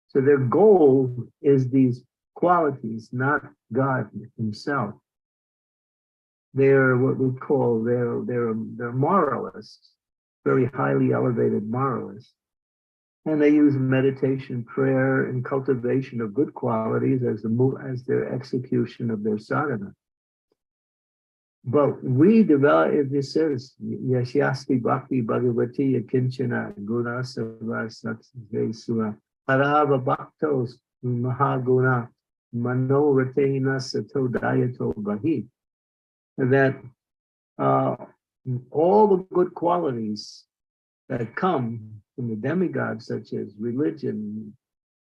So their goal is these qualities, not God himself. They're what we call, they're moralists, very highly elevated moralists. And they use meditation, prayer, and cultivation of good qualities as their execution of their sadhana. But we develop, this says, Yashyasti Bhakti Bhagavati Akinchana Guna Sarvasatesura Parava Bhaktos Mahaguna Mano Ratena Sato Dayato Bahi. That all the good qualities that come from the demigods, such as religion,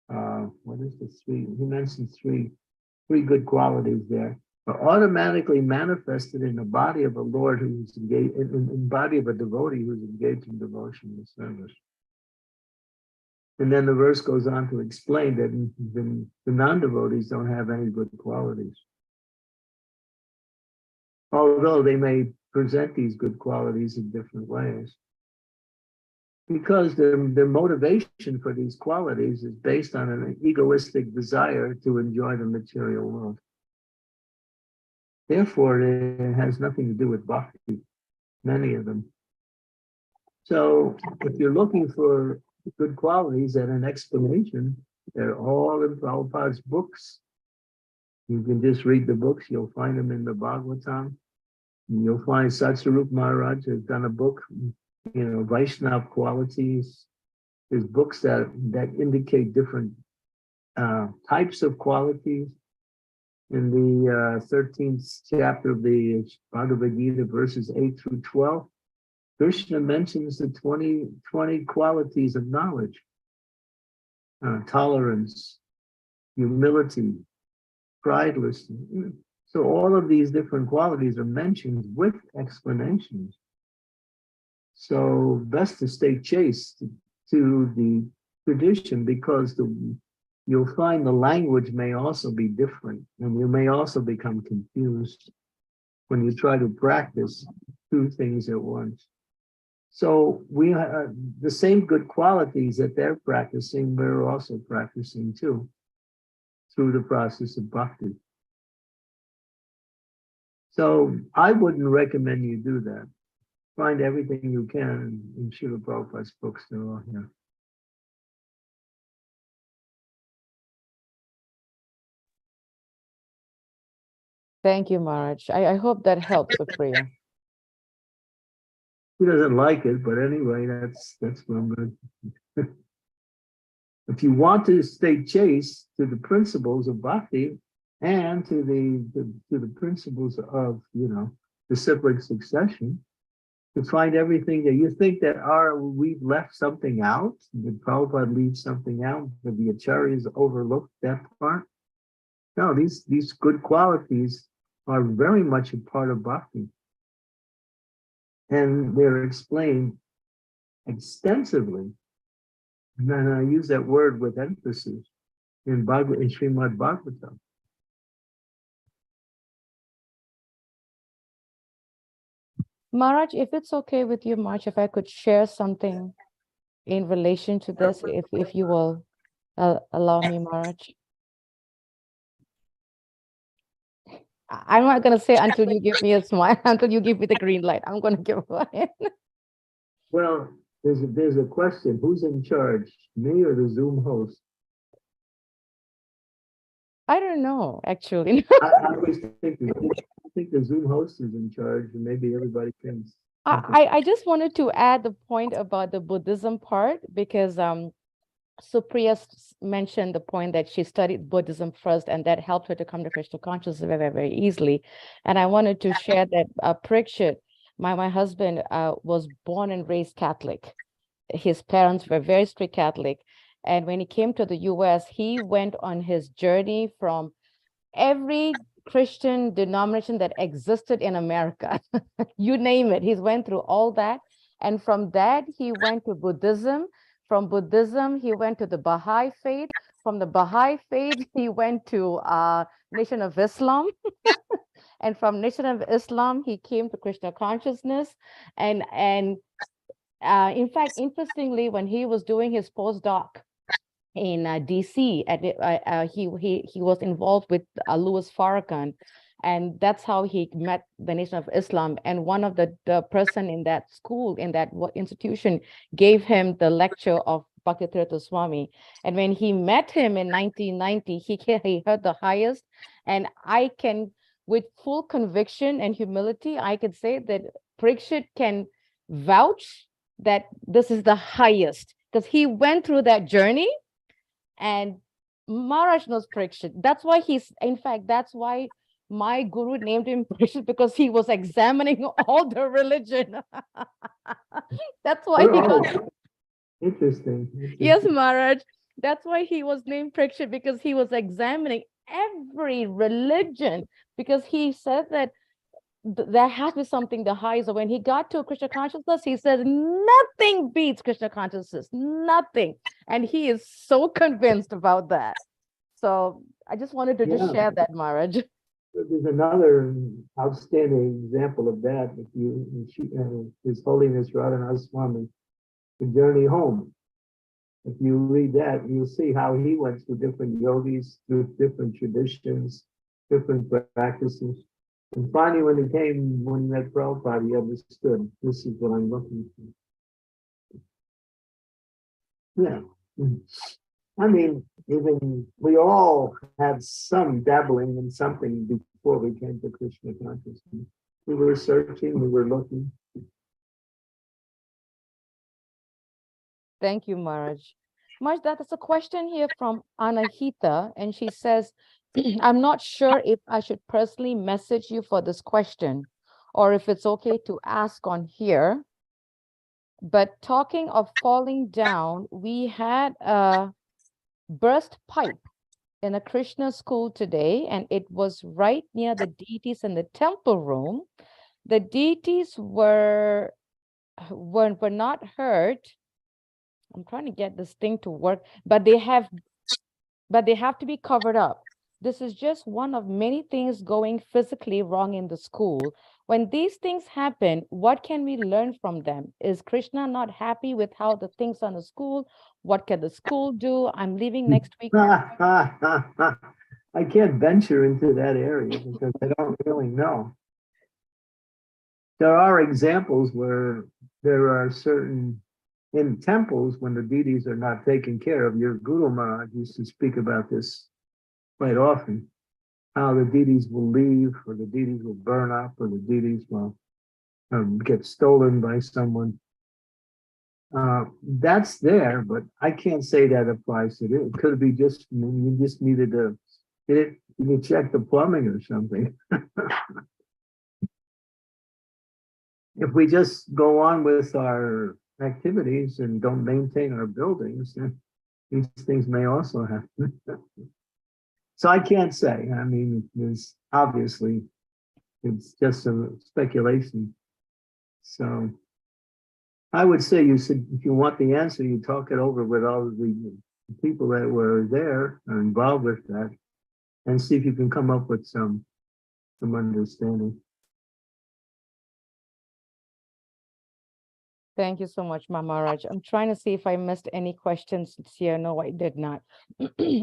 what is the 3? He mentioned three good qualities there, are automatically manifested in the body of a Lord who's engaged, in the body of a devotee who's engaged in devotional service. And then the verse goes on to explain that the non-devotees don't have any good qualities, although they may present these good qualities in different ways. Because their motivation for these qualities is based on an egoistic desire to enjoy the material world. Therefore, it has nothing to do with bhakti, many of them. So if you're looking for good qualities and an explanation, they're all in Prabhupada's books. You can just read the books. You'll find them in the Bhagavatam. And you'll find Satsarup Maharaj has done a book, Vaishnava qualities. There's books that indicate different types of qualities. In the 13th chapter of the Bhagavad Gita, verses 8 through 12, Krishna mentions the 20 qualities of knowledge, tolerance, humility, pridelessness. So all of these different qualities are mentioned with explanations. So best to stay chaste to the tradition, because you'll find the language may also be different, and you may also become confused when you try to practice two things at once. So we have the same good qualities that they're practicing, we're also practicing too, through the process of bhakti. So I wouldn't recommend you do that. Find everything you can in Srila Prabhupada's books, they're all here. Thank you, Maharaj. I hope that helps, Supriya. He doesn't like it, but anyway, that's what I'm going to. If you want to stay chaste to the principles of bhakti and to the principles of the cyclic succession, to find everything that you think that we've left something out, did Prabhupada leave something out, did the acharyas overlook that part? No, these good qualities are very much a part of bhakti. And they're explained extensively, and I use that word with emphasis, in Srimad Bhagavatam. Maharaj, if it's okay with you, Maharaj, if I could share something in relation to this, if you will allow me, Maharaj. I'm not going to say until you give me a smile, until you give me the green light. I'm going to give it. Well, there's a question. Who's in charge, me or the Zoom host? I don't know, actually. I always think the Zoom host is in charge, and maybe everybody can. I just wanted to add the point about the Buddhism part, because Supriya mentioned the point that she studied Buddhism first, and that helped her to come to Krishna consciousness very, very easily. And I wanted to share that Parikshit, my husband, was born and raised Catholic. His parents were very strict Catholic. And when he came to the US, he went on his journey from every Christian denomination that existed in America. You name it. He went through all that. And from that, he went to Buddhism. From Buddhism, he went to the Baha'i faith. From the Baha'i faith, he went to Nation of Islam. And from Nation of Islam, he came to Krishna consciousness. And in fact, interestingly, when he was doing his postdoc in DC, he was involved with Louis Farrakhan, and that's how he met the Nation of Islam. And one of the person in that school, in that institution, gave him the lecture of Bhaktivedanta Swami. And when he met him in 1990, he heard the highest. And I can, with full conviction and humility, I could say that Parikshit can vouch that this is the highest, because he went through that journey. And Maharaj knows Parikshit. That's why that's why my guru named him Parikshit, because he was examining all the religion. That's why he got. Interesting. Yes, Maharaj. That's why he was named Parikshit, because he was examining every religion, because he said that there has to be something the highest. So when he got to Krishna consciousness, he says nothing beats Krishna consciousness, nothing. And he is so convinced about that. So I just wanted to just share that, Maharaj. There's another outstanding example of that. His Holiness Radhanath Swami, The Journey Home. If you read that, you'll see how he went through different yogis, through different traditions, different practices. And finally, when he met Prabhupada, he understood, this is what I'm looking for. Yeah. I mean, even we all had some dabbling in something before we came to Krishna consciousness. We were searching, we were looking. Thank you, Maharaj. Maharaj, that is a question here from Anahita, and she says, I'm not sure if I should personally message you for this question or if it's okay to ask on here. But talking of falling down, we had a burst pipe in a Krishna school today, and it was right near the deities in the temple room. The deities were not hurt. I'm trying to get this thing to work, but they have to be covered up. This is just one of many things going physically wrong in the school. When these things happen, what can we learn from them? Is Krishna not happy with how the things are in the school? What can the school do? I'm leaving next week. I can't venture into that area because I don't really know. There are examples where there are certain, in temples, when the deities are not taken care of, your Guru Maharaj used to speak about this quite often, how the deities will leave, or the deities will burn up, or the deities will get stolen by someone. That's there, but I can't say that applies to it. It could be just, you just needed to get it, you check the plumbing or something. If we just go on with our activities and don't maintain our buildings, then these things may also happen. So I can't say. I mean, it's obviously, it's just a speculation. So I would say if you want the answer, you talk it over with all of the people that were there or involved with that, and see if you can come up with some understanding. Thank you so much, Maharaj. I'm trying to see if I missed any questions here. No, I did not.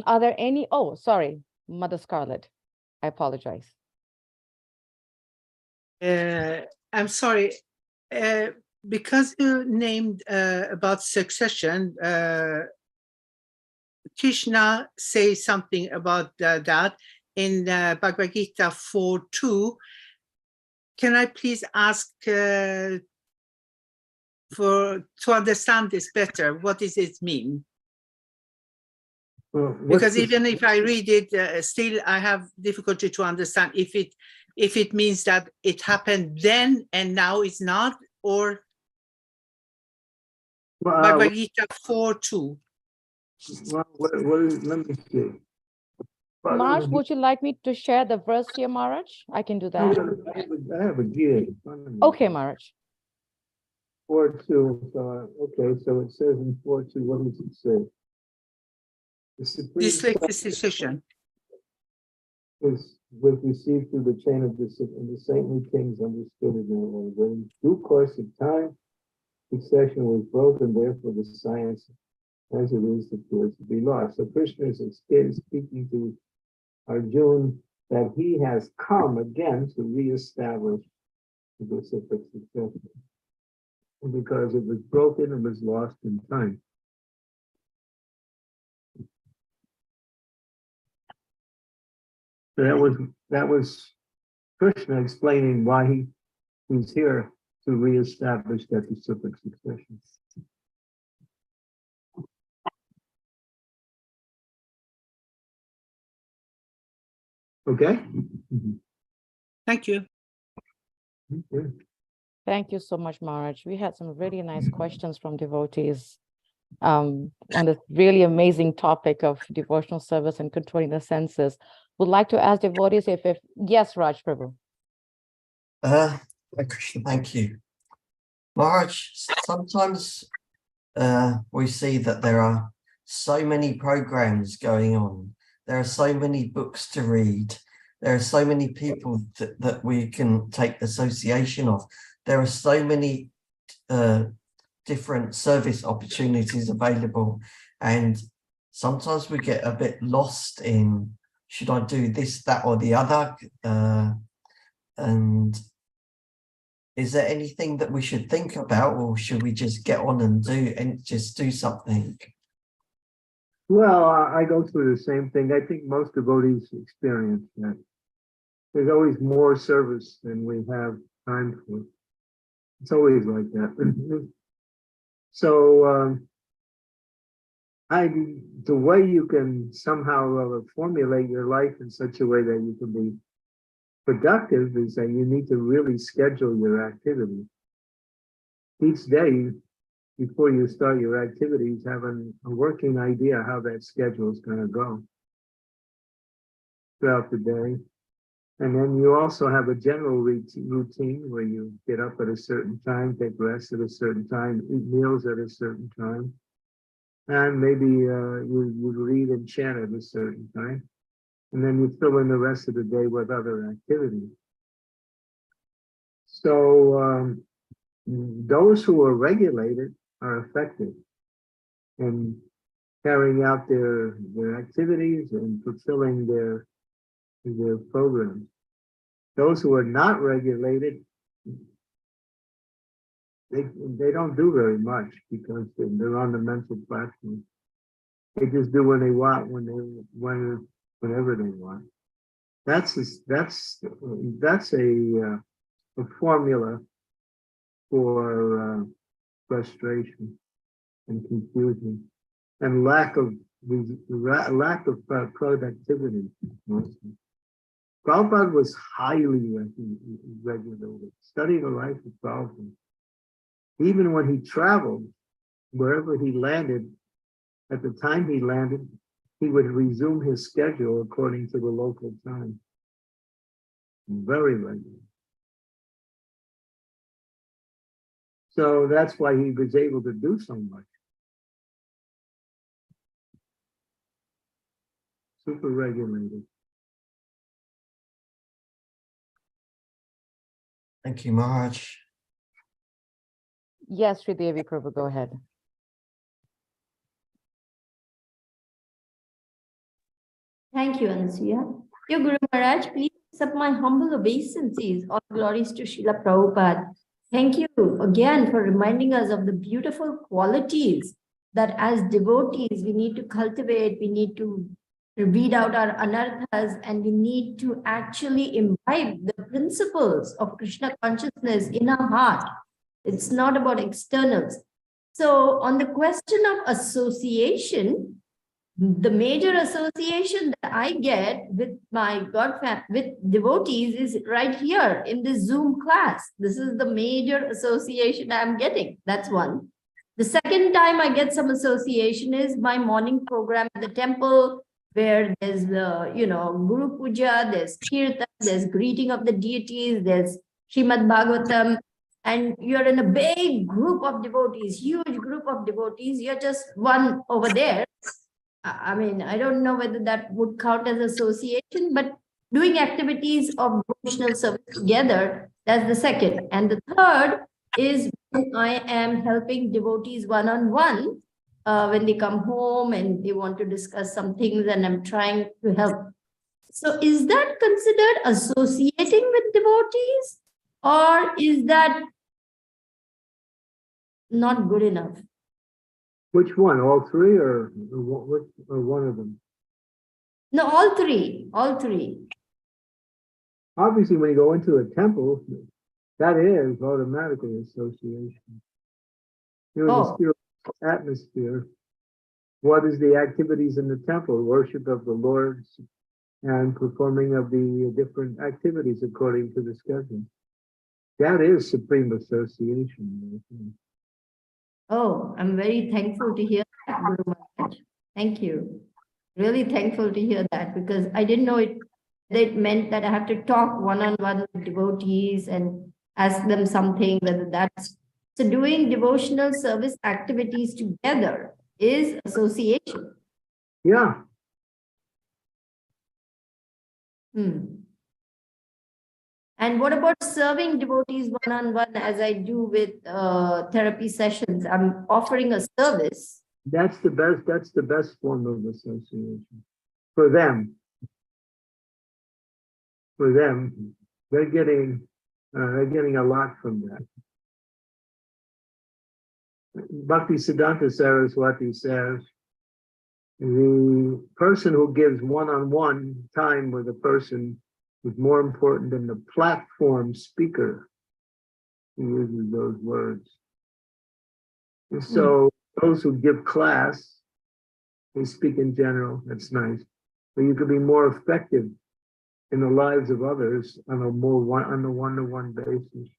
Are there any? Oh, sorry, Mother Scarlett. I apologize. I'm sorry. Because you named about succession, Krishna says something about that in Bhagavad Gita 4:2. Can I please ask to understand this better? What does it mean? Well, because even if I read it, still I have difficulty to understand if it means that it happened then and now it's not, or Bhagavad Gita 4:2. Well, let me see. Maharaj, would you like me to share the verse here, Maharaj? I can do that. I have a Gita in front of me. Okay, Maharaj. 4:2. So okay, so it says in 4:2. What does it say? The supreme Decision was received through the chain of the saintly kings understood in their own way. In due course of time, succession was broken. Therefore, the science, as it is, appears to be lost. So Krishna is speaking to Arjuna that he has come again to reestablish the reciprocal succession, because it was broken and was lost in time. So that was Krishna explaining why he's here to reestablish that reciprocal succession. Okay. Thank you. Okay. Thank you so much, Maharaj. We had some really nice questions from devotees on this really amazing topic of devotional service and controlling the senses. Would like to ask devotees if yes, Raj Prabhu. Krishna, thank you. Maharaj, sometimes we see that there are so many programs going on. There are so many books to read. There are so many people that we can take association of. There are so many different service opportunities available. And sometimes we get a bit lost in, should I do this, that, or the other? And is there anything that we should think about, or should we just get on and do something? Well, I go through the same thing. I think most devotees experience that. There's always more service than we have time for. It's always like that. So the way you can somehow formulate your life in such a way that you can be productive is that you need to really schedule your activity. Each day, before you start your activities, have a working idea how that schedule is going to go throughout the day. And then you also have a general routine where you get up at a certain time, take rest at a certain time, eat meals at a certain time. And maybe you read and chant at a certain time. And then you fill in the rest of the day with other activities. So those who are regulated are effective in carrying out their activities and fulfilling their programs. Those who are not regulated, they don't do very much because they're on the mental platform. They just do when they want, whenever they want. That's a formula for frustration and confusion and lack of productivity. Mostly. Prabhupada was highly regulated. Study the life of Prabhupada. Even when he traveled, wherever he landed, at the time he landed, he would resume his schedule according to the local time. Very regular. So that's why he was able to do so much. Super regulated. Thank you, Maharaj. Yes, Sridevi Prabhu, go ahead. Thank you, Anasuya. Your Guru Maharaj, please accept my humble obeisances. All glories to Srila Prabhupada. Thank you again for reminding us of the beautiful qualities that as devotees we need to cultivate, we need to weed out our anarthas, and we need to actually imbibe the principles of Krishna consciousness in our heart. It's not about externals. So on the question of association, the major association that I get with my with devotees is right here in this Zoom class. This is the major association I'm getting. That's one. The second time I get some association is my morning program at the temple, where there's the, Guru Puja, there's Kirtan, there's greeting of the deities, there's Srimad Bhagavatam, and you're in a big group of devotees, huge group of devotees. You're just one over there. I mean, I don't know whether that would count as association, but doing activities of devotional service together, that's the second. And the third is when I am helping devotees one-on-one when they come home and they want to discuss some things and I'm trying to help. So is that considered associating with devotees, or is that not good enough? Which one? All three, or one of them? No, all three. All three. Obviously, when you go into a temple, that is automatically association. You're in the spiritual atmosphere. What is the activities in the temple? Worship of the Lord and performing of the different activities according to the schedule. That is supreme association. Oh, I'm very thankful to hear that, Guru Maharaj. Thank you. Really thankful to hear that, because I didn't know it meant that I have to talk one-on-one with devotees and ask them something, whether that's... So doing devotional service activities together is association. Yeah. And what about serving devotees one-on-one, as I do with therapy sessions? I'm offering a service. That's the best form of association for them. For them, they're getting a lot from that. Bhaktisiddhanta Saraswati says, the person who gives one-on-one time with a person is more important than the platform speaker. He uses those words. And so those who give class, they speak in general, that's nice. But you could be more effective in the lives of others on a one-to-one basis.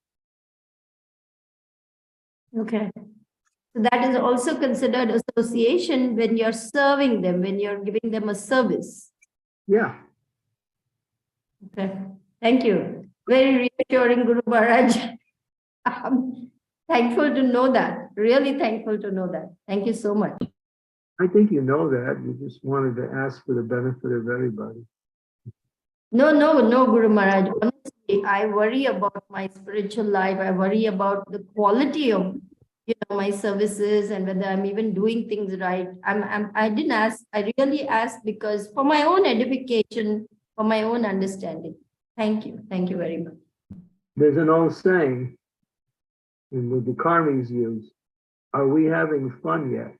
Okay. So that is also considered association when you're serving them, when you're giving them a service. Yeah. Okay. Thank you. Very reassuring, Guru Maharaj. I'm thankful to know that. Really thankful to know that. Thank you so much. I think you know that. You just wanted to ask for the benefit of everybody. No, Guru Maharaj. Honestly, I worry about my spiritual life. I worry about the quality of, my services and whether I'm even doing things right. I didn't ask. I really asked because for my own edification, for my own understanding. Thank you. Thank you very much. There's an old saying, and the karmis use, are we having fun yet?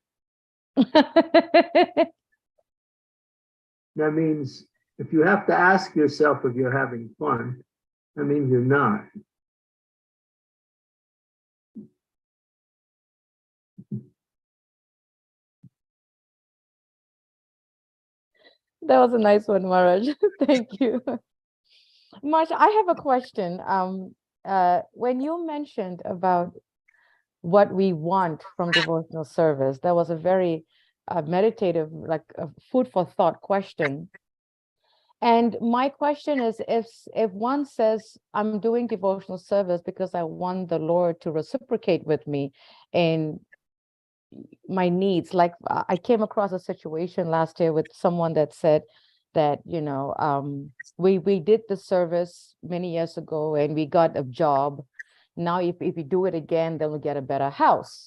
That means if you have to ask yourself if you're having fun, that means you're not. That was a nice one, Maharaj. Thank you. Maharaj, I have a question. When you mentioned about what we want from devotional service, that was a very meditative, like a food for thought question. And my question is, if one says, I'm doing devotional service because I want the Lord to reciprocate with me in my needs, like I came across a situation last year with someone that said that, we did the service many years ago and we got a job. Now, if we do it again, then we'll get a better house,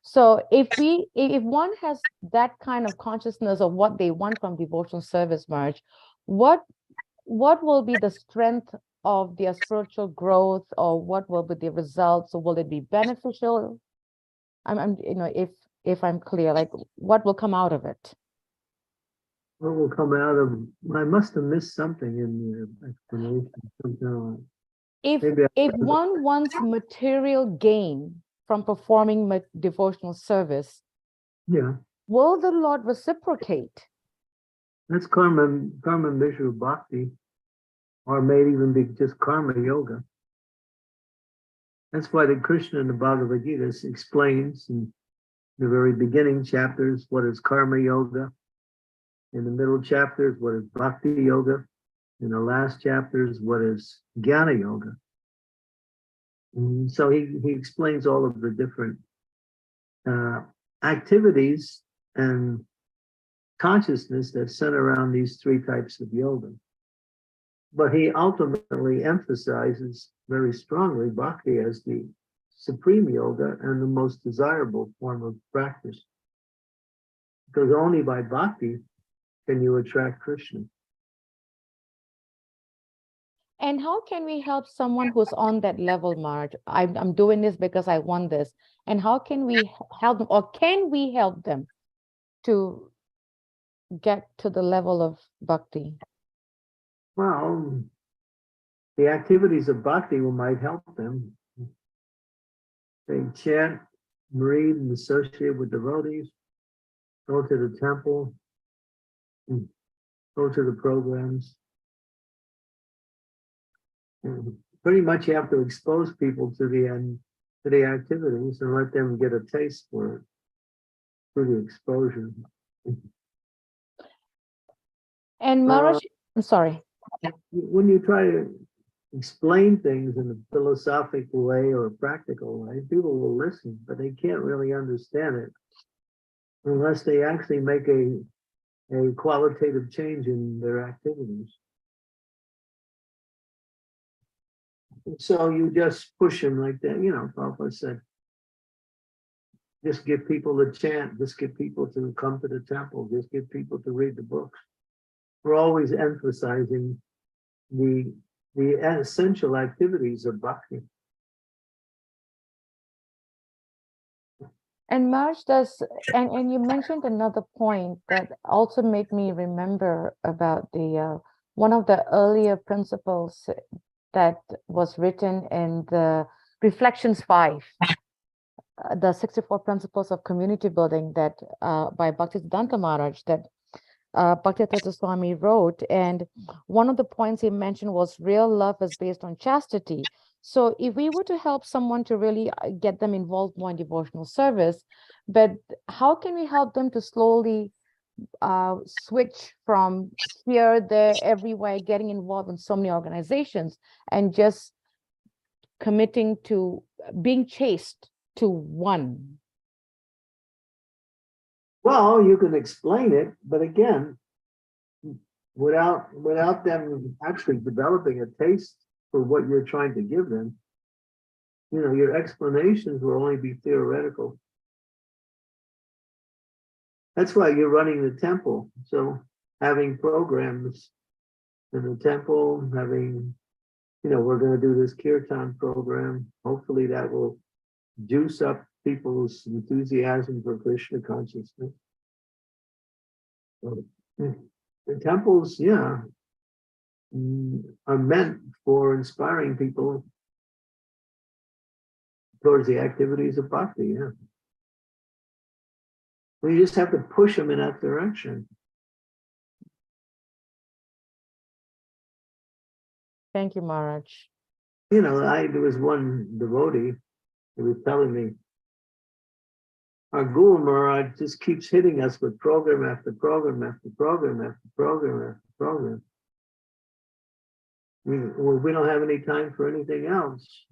So if one has that kind of consciousness of what they want from devotional service, Marge, what will be the strength of their spiritual growth, or what will be the results, or will it be beneficial? If I'm clear, like what will come out of it? What will come out of, I must have missed something in your explanation. If one wants material gain from performing devotional service, Yeah, will the Lord reciprocate? that's karma mishra bhakti, or may even be just karma yoga. That's why the Krishna in the Bhagavad Gita explains in the very beginning chapters what is karma yoga, in the middle chapters what is bhakti yoga, in the last chapters what is jnana yoga. And so he explains all of the different activities and consciousness that center around these three types of yoga. But he ultimately emphasizes very strongly bhakti as the supreme yoga and the most desirable form of practice. Because only by bhakti can you attract Krishna. And how can we help someone who's on that level, Marge? I'm doing this because I want this. And how can we help them, or can we help them to get to the level of bhakti? Well, the activities of bhakti might help them. They chant, read, and associate with devotees, go to the temple, go to the programs. And pretty much you have to expose people to the activities and let them get a taste for it through the exposure. And Maharaj, I'm sorry. When you try to explain things in a philosophical way or a practical way, people will listen, but they can't really understand it unless they actually make a qualitative change in their activities. So you just push them like that, Prabhupada said. Just get people to chant, just get people to come to the temple, just get people to read the books. We're always emphasizing the the essential activities of bhakti. And Marge, and you mentioned another point that also made me remember about the one of the earlier principles that was written in the Reflections 5, the 64 principles of community building that by Bhaktisiddhanta Maharaj that Bhaktivedanta Swami wrote. And one of the points he mentioned was real love is based on chastity. So if we were to help someone to really get them involved more in devotional service, but how can we help them to slowly switch from here, there, everywhere, getting involved in so many organizations and just committing to being chaste to one? Well, you can explain it, but again, without them actually developing a taste for what you're trying to give them, you know, your explanations will only be theoretical. That's why you're running the temple. So having programs in the temple, having, you know, we're going to do this kirtan program. Hopefully that will juice up people's enthusiasm for Krishna consciousness. So, the temples, yeah, are meant for inspiring people towards the activities of bhakti, yeah. We just have to push them in that direction. Thank you, Maharaj. You know, there was one devotee who was telling me, our Guru Maharaj just keeps hitting us with program after program after program after program after program. We don't have any time for anything else.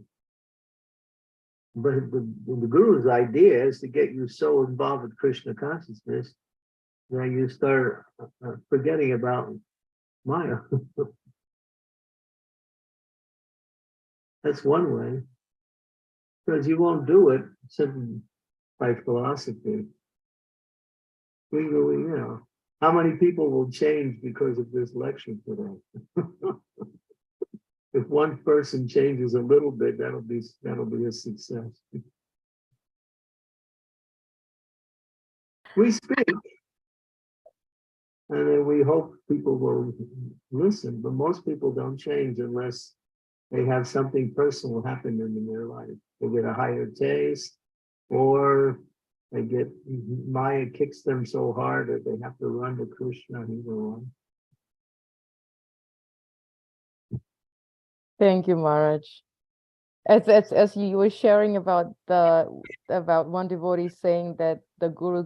But the Guru's idea is to get you so involved with Krishna consciousness that you start forgetting about Maya. That's one way. Because you won't do it simply by philosophy. You know, how many people will change because of this lecture today? If one person changes a little bit, that'll be a success. We speak, and then we hope people will listen, but most people don't change unless they have something personal happen in their life. They get a higher taste, or they get Maya kicks them so hard that they have to run to Krishna. Either one. Thank you, Maharaj. As you were sharing about one devotee saying that the Guru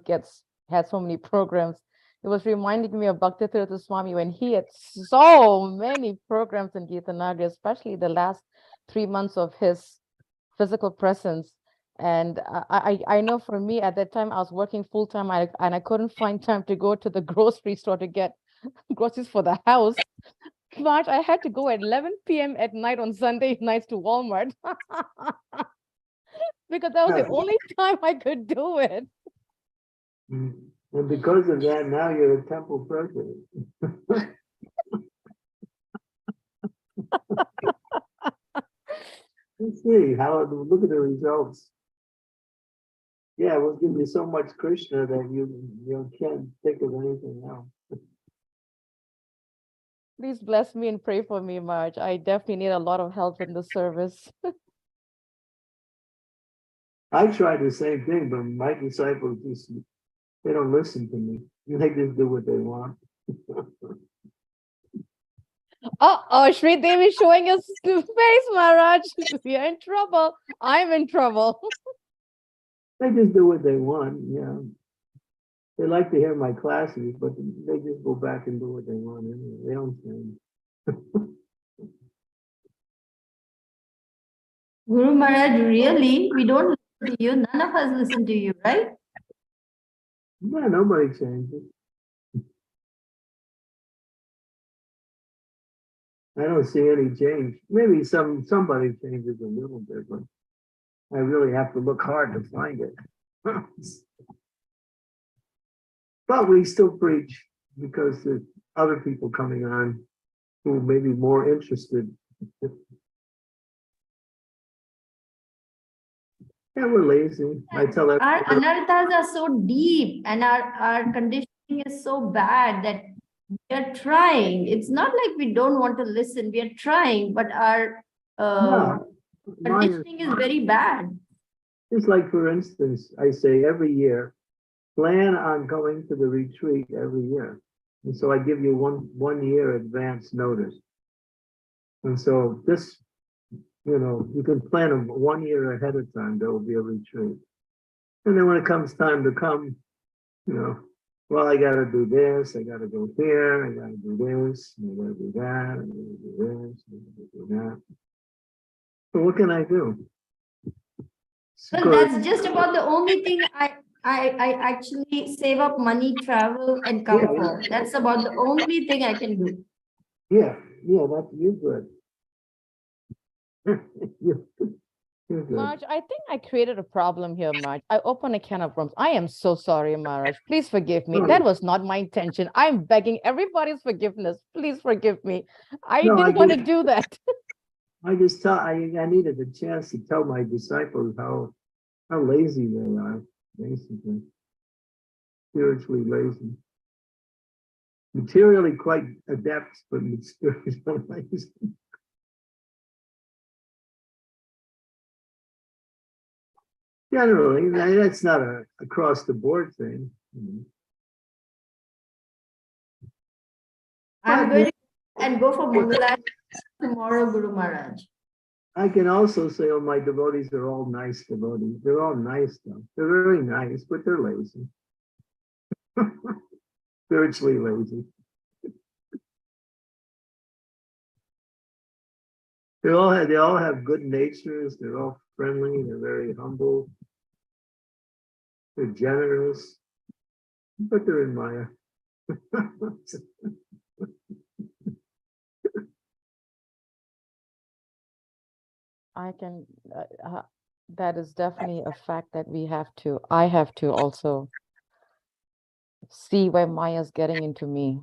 had so many programs, it was reminding me of Bhaktivedanta Swami when he had so many programs in Gitanagari, especially the last 3 months of his physical presence. And I know for me at that time I was working full time and I couldn't find time to go to the grocery store to get groceries for the house. March, I had to go at 11 p.m. at night on Sunday nights to Walmart because that was the only time I could do it. And because of that, now you're a temple president. Let's see look at the results. Yeah, we'll give you so much Krishna that you can't think of anything else. Please bless me and pray for me, Marge. I definitely need a lot of help in the service. I tried the same thing, but my disciples they don't listen to me. They just do what they want. Shri Devi is showing us face, Maharaj. We are in trouble. I'm in trouble. They just do what they want, yeah. They like to hear my classes, but they just go back and do what they want anyway. They don't change. Guru Maharaj, really? We don't listen to you. None of us listen to you, right? Yeah, nobody changes. I don't see any change. Maybe somebody changes a little bit, but I really have to look hard to find it. But we still preach because there's other people coming on who may be more interested Yeah, we're lazy. I tell Our everyone, anarthas are so deep and our conditioning is so bad that we are trying. It's not like we don't want to listen. We are trying, but our yeah, mine is conditioning is very bad. it's like, for instance, I say every year, plan on going to the retreat every year. And so I give you one year advance notice. And so this, you can plan them 1 year ahead of time, there will be a retreat. And then when it comes time to come, well, I gotta do this, I gotta go here, I gotta do this, I gotta do that, I gotta do this, I gotta do that. So what can I do? Well, that's just about the only thing I actually save up money, travel, and come for. That's about the only thing I can do. Yeah, that's you're good. You're good. Marge, I think I created a problem here, Marge. I opened a can of worms. I am so sorry, Maharaj. Please forgive me. That was not my intention. I'm begging everybody's forgiveness. Please forgive me. I No, didn't want to do that. I just I needed a chance to tell my disciples how lazy they are, basically. Spiritually lazy. Materially quite adept, but spiritually lazy. Generally, that's not a across the board thing. I'm going to and go for Mangala tomorrow, Guru Maharaj. I can also say, oh, my devotees are all nice devotees. They're all nice though. They're very nice, but they're lazy. Spiritually lazy. They all have good natures. They're all friendly. They're very humble. They're generous, but they're in Maya. I can, that is definitely a fact that I have to also see where Maya's getting into me,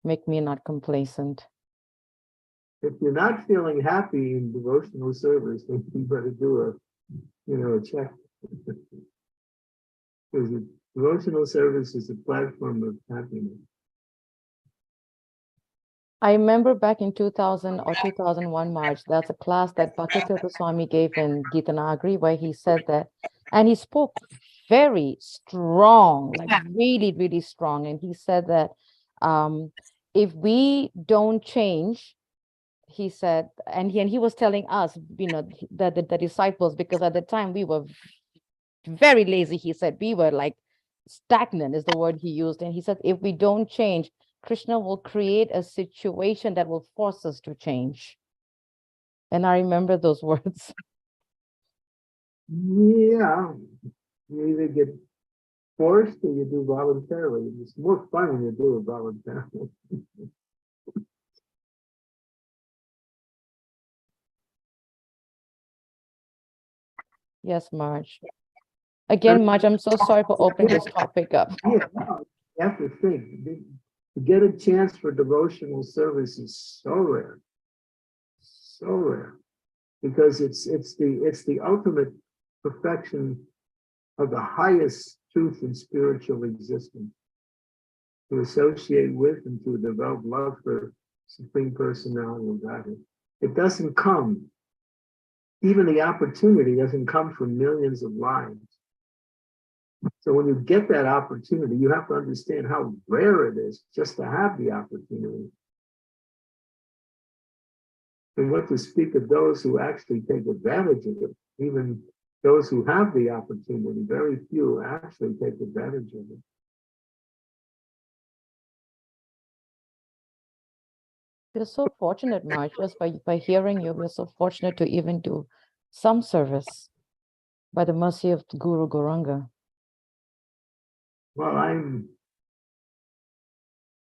make me not complacent. If you're not feeling happy in devotional service, then you better do a check. Because devotional service is a platform of happiness. I remember back in 2000 or 2001 March, that's a class that Bhaktivedanta Swami gave in Gitanagari, where he said that, and he spoke very strong, like really, really strong. And he said that if we don't change, he said, and he was telling us, that the disciples, because at the time we were very lazy, he said, we were like stagnant is the word he used. And he said, if we don't change, Krishna will create a situation that will force us to change. And I remember those words. Yeah, you either get forced or you do voluntarily. It's more fun when you do it voluntarily. Yes, Marge. Again, Marge, I'm so sorry for opening this topic up. Yeah, no, you have to think. To get a chance for devotional service is so rare. So rare. Because it's the ultimate perfection of the highest truth in spiritual existence. To associate with and to develop love for Supreme Personality of Godhead. It doesn't come, even the opportunity doesn't come from millions of lives. So when you get that opportunity, you have to understand how rare it is just to have the opportunity. And what to speak of those who actually take advantage of it, even those who have the opportunity, very few actually take advantage of it. We're so fortunate, Marge, just by hearing you, we're so fortunate to even do some service by the mercy of Guru Gauranga. Well,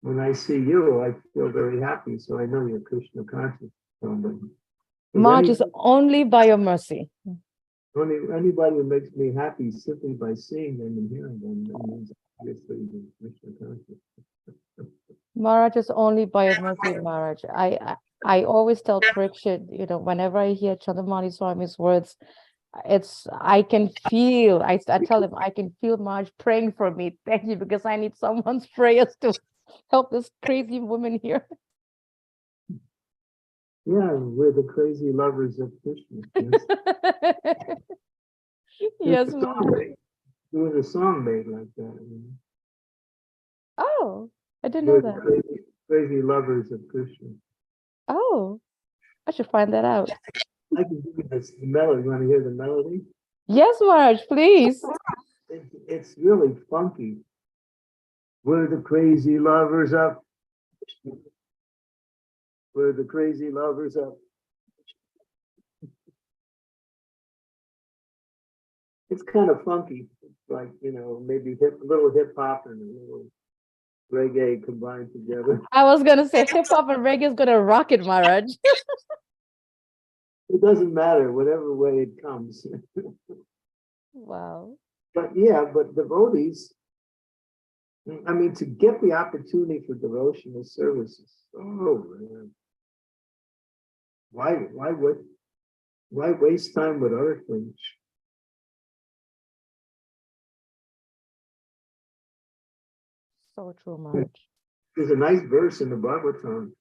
when I see you, I feel very happy. So I know you're Krishna conscious. Marge, is only by your mercy. Anybody who makes me happy simply by seeing them and hearing them, that means obviously they're Krishna conscious. Maharaj, is only by your mercy, Maharaj. I always tell Parikshit, whenever I hear Candramauli Swami's words, I can feel, I tell him, I can feel Marge praying for me. Thank you, because I need someone's prayers to help this crazy woman here. Yeah, we're the crazy lovers of Krishna. Yes, There's a song Marge. made- There was a song made like that. Oh, I didn't know We're the that. crazy lovers of Krishna. Oh, I should find that out. I can give you this the melody. You want to hear the melody? Yes, Marge, please. It's really funky. We're the crazy lovers of. We're the crazy lovers of. It's kind of funky. It's like, maybe a little hip hop and a little reggae combined together. I was gonna say hip hop and reggae is gonna rock it, Maharaj. It doesn't matter, whatever way it comes. Wow. But devotees, I mean, to get the opportunity for devotional services, oh man, why waste time with other things? So true, Maharaj. There's a nice verse in the Bhagavatam,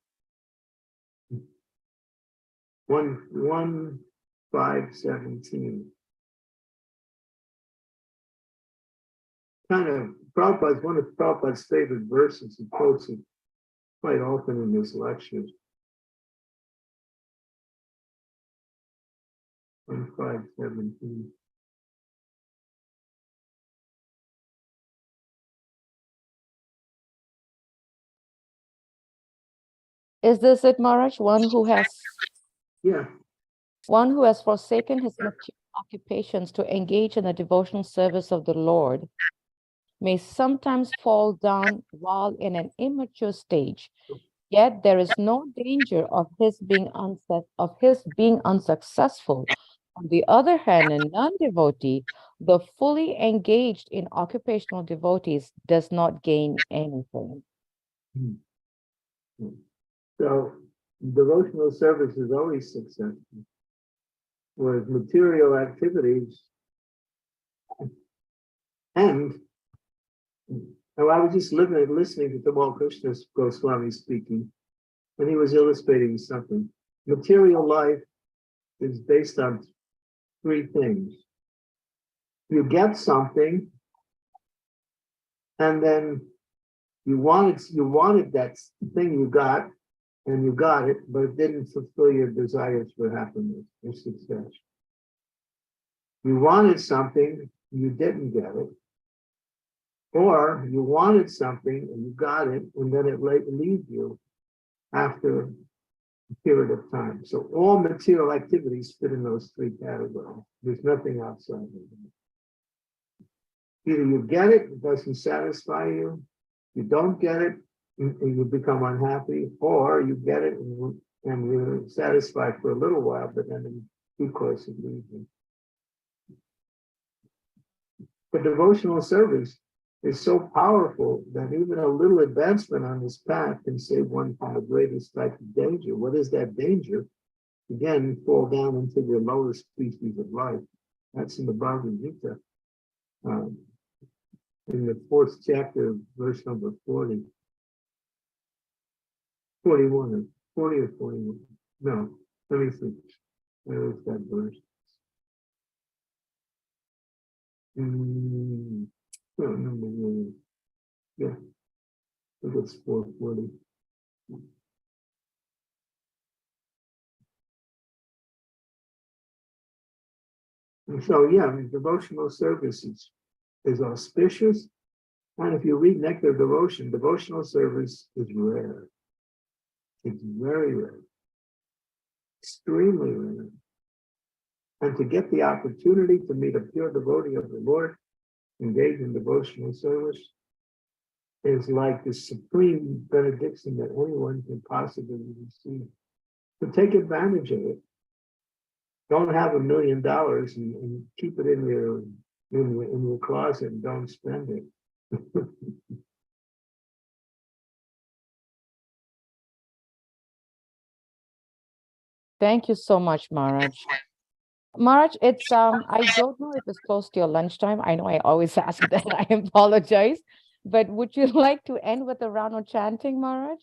1:5:17. Kind of Prabhupada's one of Prabhupada's favorite verses. He quotes it quite often in his lectures. 1:5:17. Is this it, Maharaj? One who has Yeah. forsaken his material occupations to engage in the devotional service of the Lord may sometimes fall down while in an immature stage. Yet there is no danger of his being unsuccessful. On the other hand, a non-devotee, though fully engaged in occupational devotees, does not gain anything. So devotional service is always successful, whereas material activities and I was just listening to Tamal Krishna Goswami speaking, and he was illustrating something. Material life is based on three things. You get something, and then you wanted that thing you got, and you got it, but it didn't fulfill your desires for happiness or success. You wanted something, you didn't get it. Or you wanted something and you got it, and then it leaves you after a period of time. So all material activities fit in those three categories. There's nothing outside of them. Either you get it, it doesn't satisfy you. You don't get it, and you become unhappy, or you get it and you're satisfied for a little while, but then in due course it leaves you. But devotional service is so powerful that even a little advancement on this path can save one from the greatest type of danger. What is that danger? Again, fall down into the lower species of life. That's in the Bhagavad Gita, in the 4th chapter, verse number 40. 41 or 40 or 41. No, let me see. Where is that verse? No, number 1. Yeah, I think it's 440. And so, yeah, devotional service is auspicious. And if you read Nectar of Devotion, devotional service is rare. It's very rare, extremely rare. And to get the opportunity to meet a pure devotee of the Lord, engage in devotional service, is like the supreme benediction that anyone can possibly receive. So take advantage of it. Don't have $1 million and keep it in your closet and don't spend it. Thank you so much, Maharaj. Maharaj, it's I don't know if it's close to your lunchtime. I know I always ask that. I apologize. But would you like to end with a round of chanting, Maharaj?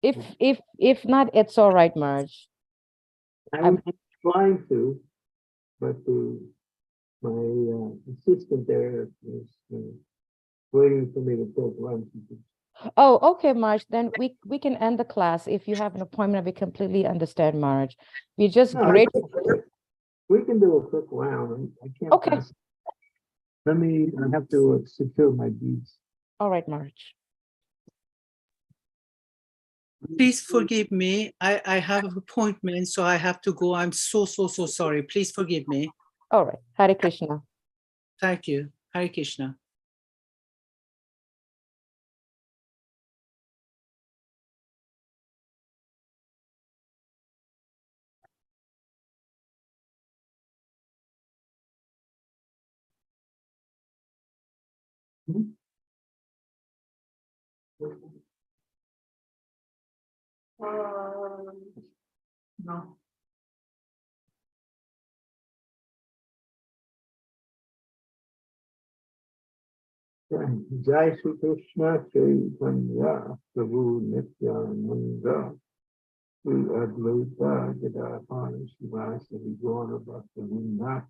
If not, it's all right, Maharaj. I'm trying to, but my assistant there is waiting for me to take lunch. Oh, okay, Maharaj. Then we can end the class. If you have an appointment, we completely understand, Maharaj. We're just No, grateful. we can do a quick round. I can't Okay. pass. I have to secure my beads. All right, Maharaj. Please forgive me. I have an appointment, so I have to go. I'm so sorry. Please forgive me. All right. Hare Krishna. Thank you. Hare Krishna. No. Jai Shri Krishna Chaitanya Prabhu Nityananda Sri Advaita Gadadhara Srivasadi Gaura Bhaktivinoda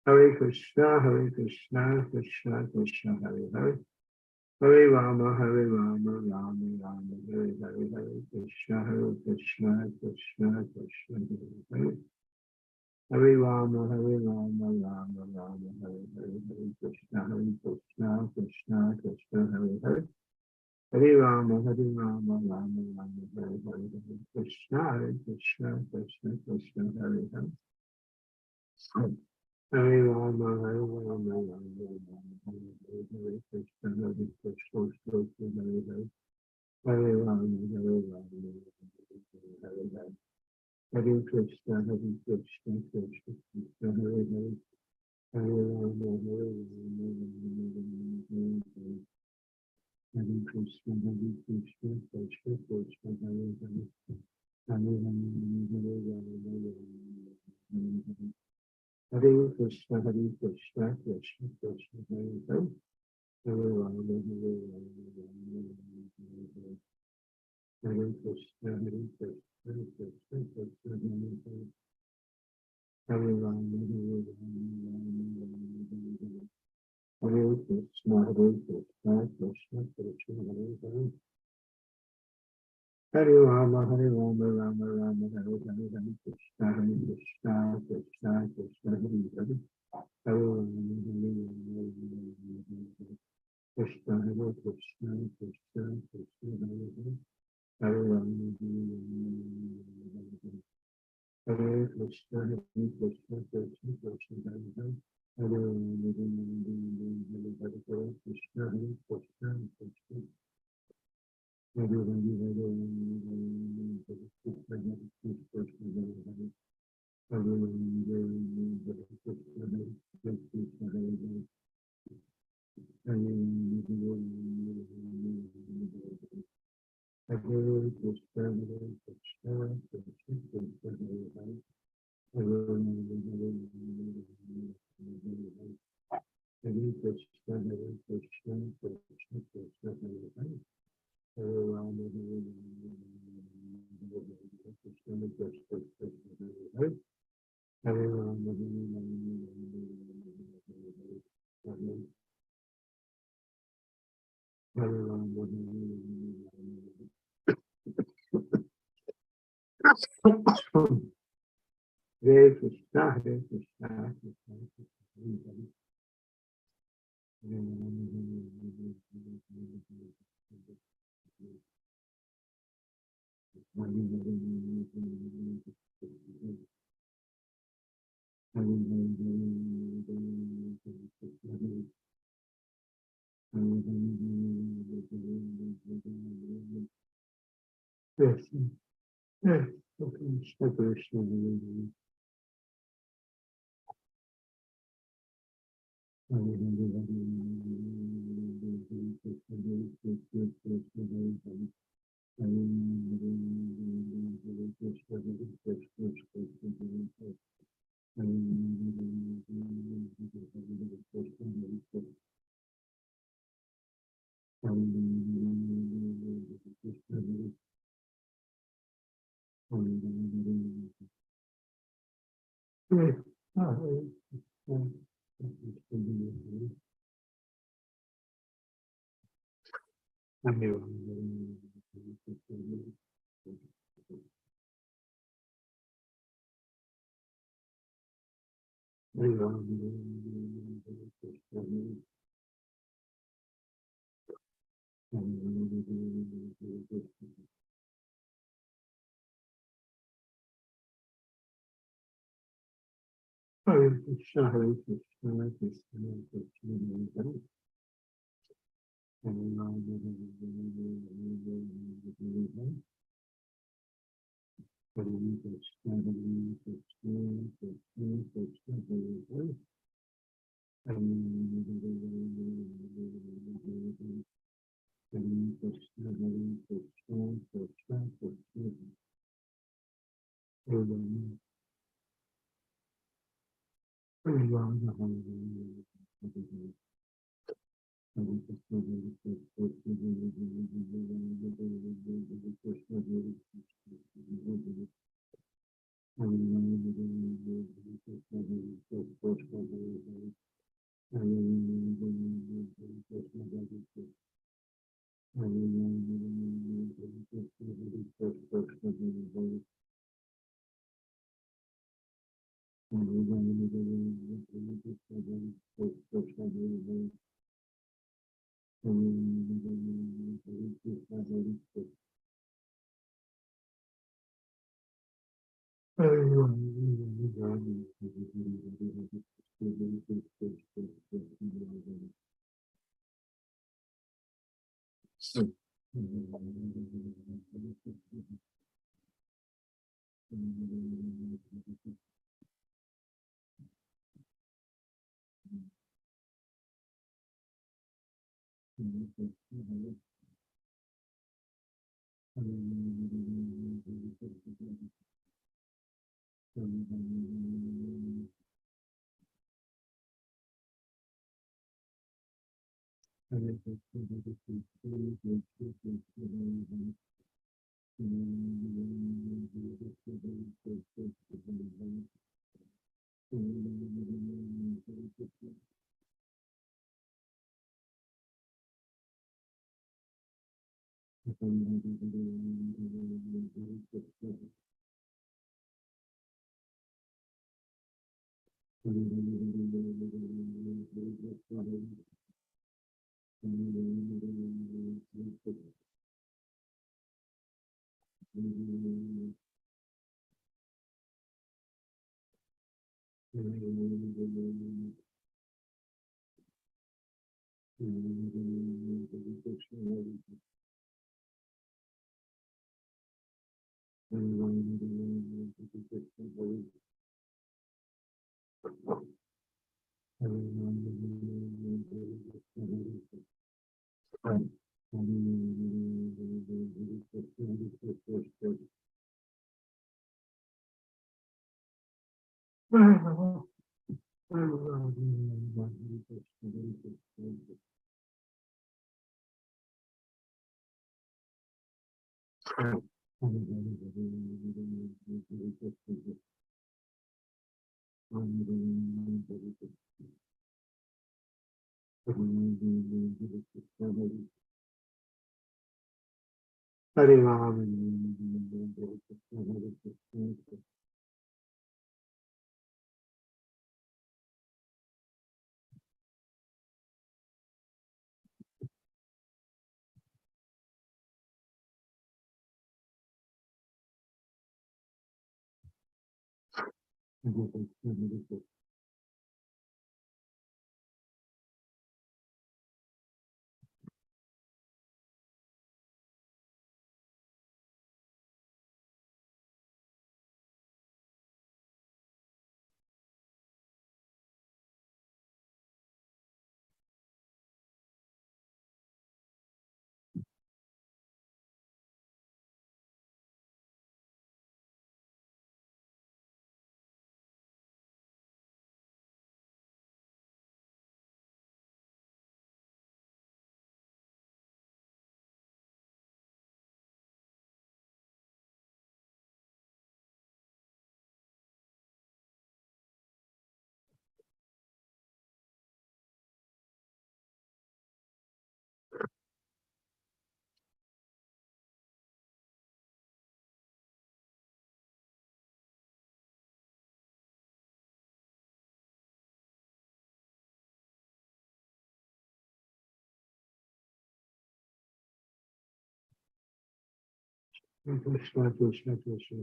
Hare Krishna Krishna Krishna Hare Hare Hare Rama Rama Rama Hare Hare Hare Krishna Krishna Krishna Hare Hare Hare Rama Rama Rama Hare Hare Hare Krishna Krishna Krishna Hare Hare Hare Rama Rama Rama Hare Hare Hare Krishna Krishna Krishna Hare Hare Hare Rama Rama Hare Hare Krishna Krishna Hare Hare Hare Rama Hare Hare Hare Krishna Krishna Krishna Hare Hare Hare Rama Hare Krishna Krishna Krishna Hare Hare Hare Krishna Krishna Krishna Hare Hare Hare Rama Hare Krishna Krishna Krishna Hare Hare Hare Rama Hare Krishna Krishna Krishna Hare Hare Hare Rama Rama Rama Hare Hare Hare Krishna Krishna Krishna Hare Hare Hare Krishna Krishna Krishna Krishna Hare Hare Hare Rama Hare Krishna Krishna Krishna Krishna Hare Hare Hare Hare Krishna Krishna Krishna Hare Hare Krishna, Hare Krishna, Krishna Krishna, Yes, yes, Krishna Krishna, Hare Krishna, Hare Krishna, Krishna Krishna, Hare Krishna, Krishna, Krishna.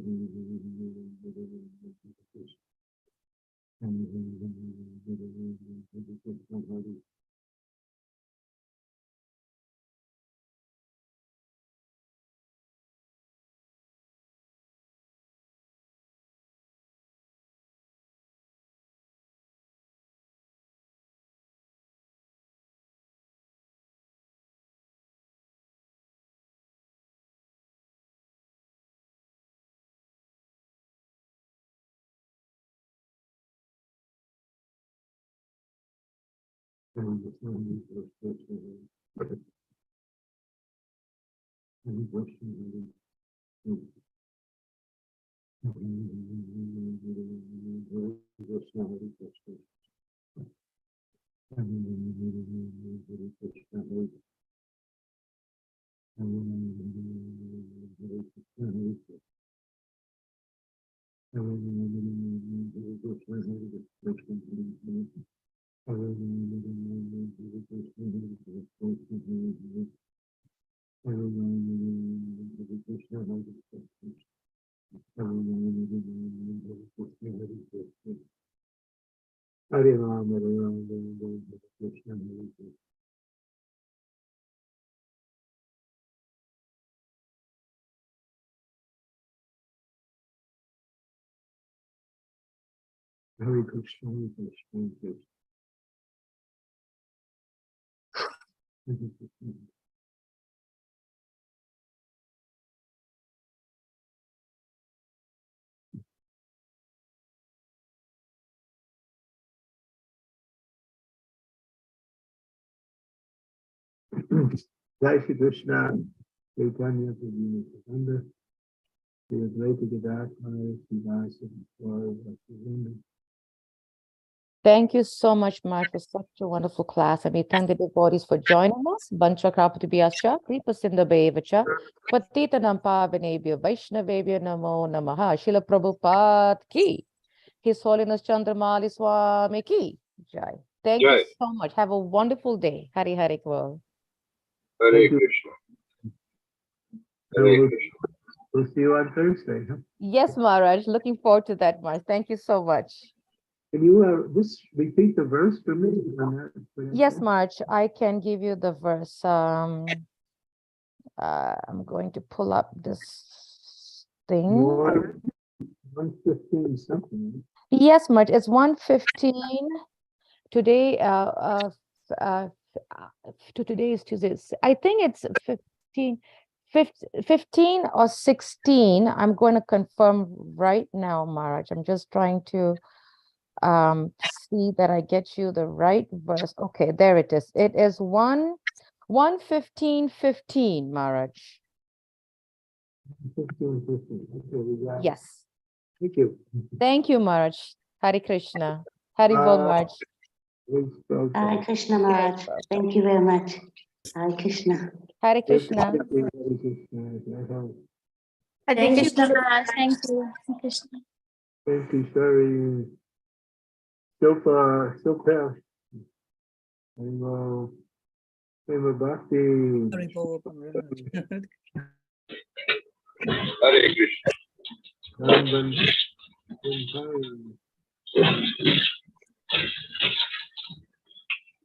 Hare Ram, Hare Ram, Hare Ram, Krishna, Hare Krishna. Hare Krishna, Hare Krishna, Hare Krishna. Jai Shri Krishna, Chaitanya Prabhu Nityananda, Shri Advaita Gadadhara, Shri Vasa, Vasa, Thank you so much, Mark, for such a wonderful class. And we thank the devotees for joining us. Bancha Krapatibhyascha, Kripasinda Bevacha, Patitanam Pavanebhyo, Vaishnavebhyo Namo Namaha, Srila Prabhupada ki, His Holiness Candramauli Swami ki. Jai. Thank you so much. Have a wonderful day. Hari Hari Krishna. Hare Krishna. Hare Krishna. We'll see you on Thursday. Huh? Yes, Maharaj. Looking forward to that, Maharaj. Thank you so much. Can you just repeat the verse for me? Yes, Maharaj. I can give you the verse. I'm going to pull up this thing. You want 115 something. Yes, Maharaj. It's 1:15. Today, today is Tuesday. I think it's 15 or 16. I'm going to confirm right now, Maharaj. I'm just trying to see that I get you the right verse. Okay, there it is. It is 1:15:15, Maharaj. 15, 15. Okay, we got it. Yes. Thank you. Thank you, Maharaj. Hare Krishna. Hari Bol, Maharaj. Hare Krishna Maharaj. Thank you very much. Hare Krishna. Hare Krishna. Hare Thank you, Krishna sir. Maharaj. Thank you. Hare Krishna. Thank you, sorry. So far, so fast. And Bhakti. Hare Krishna.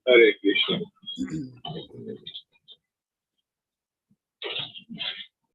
Hare Krishna.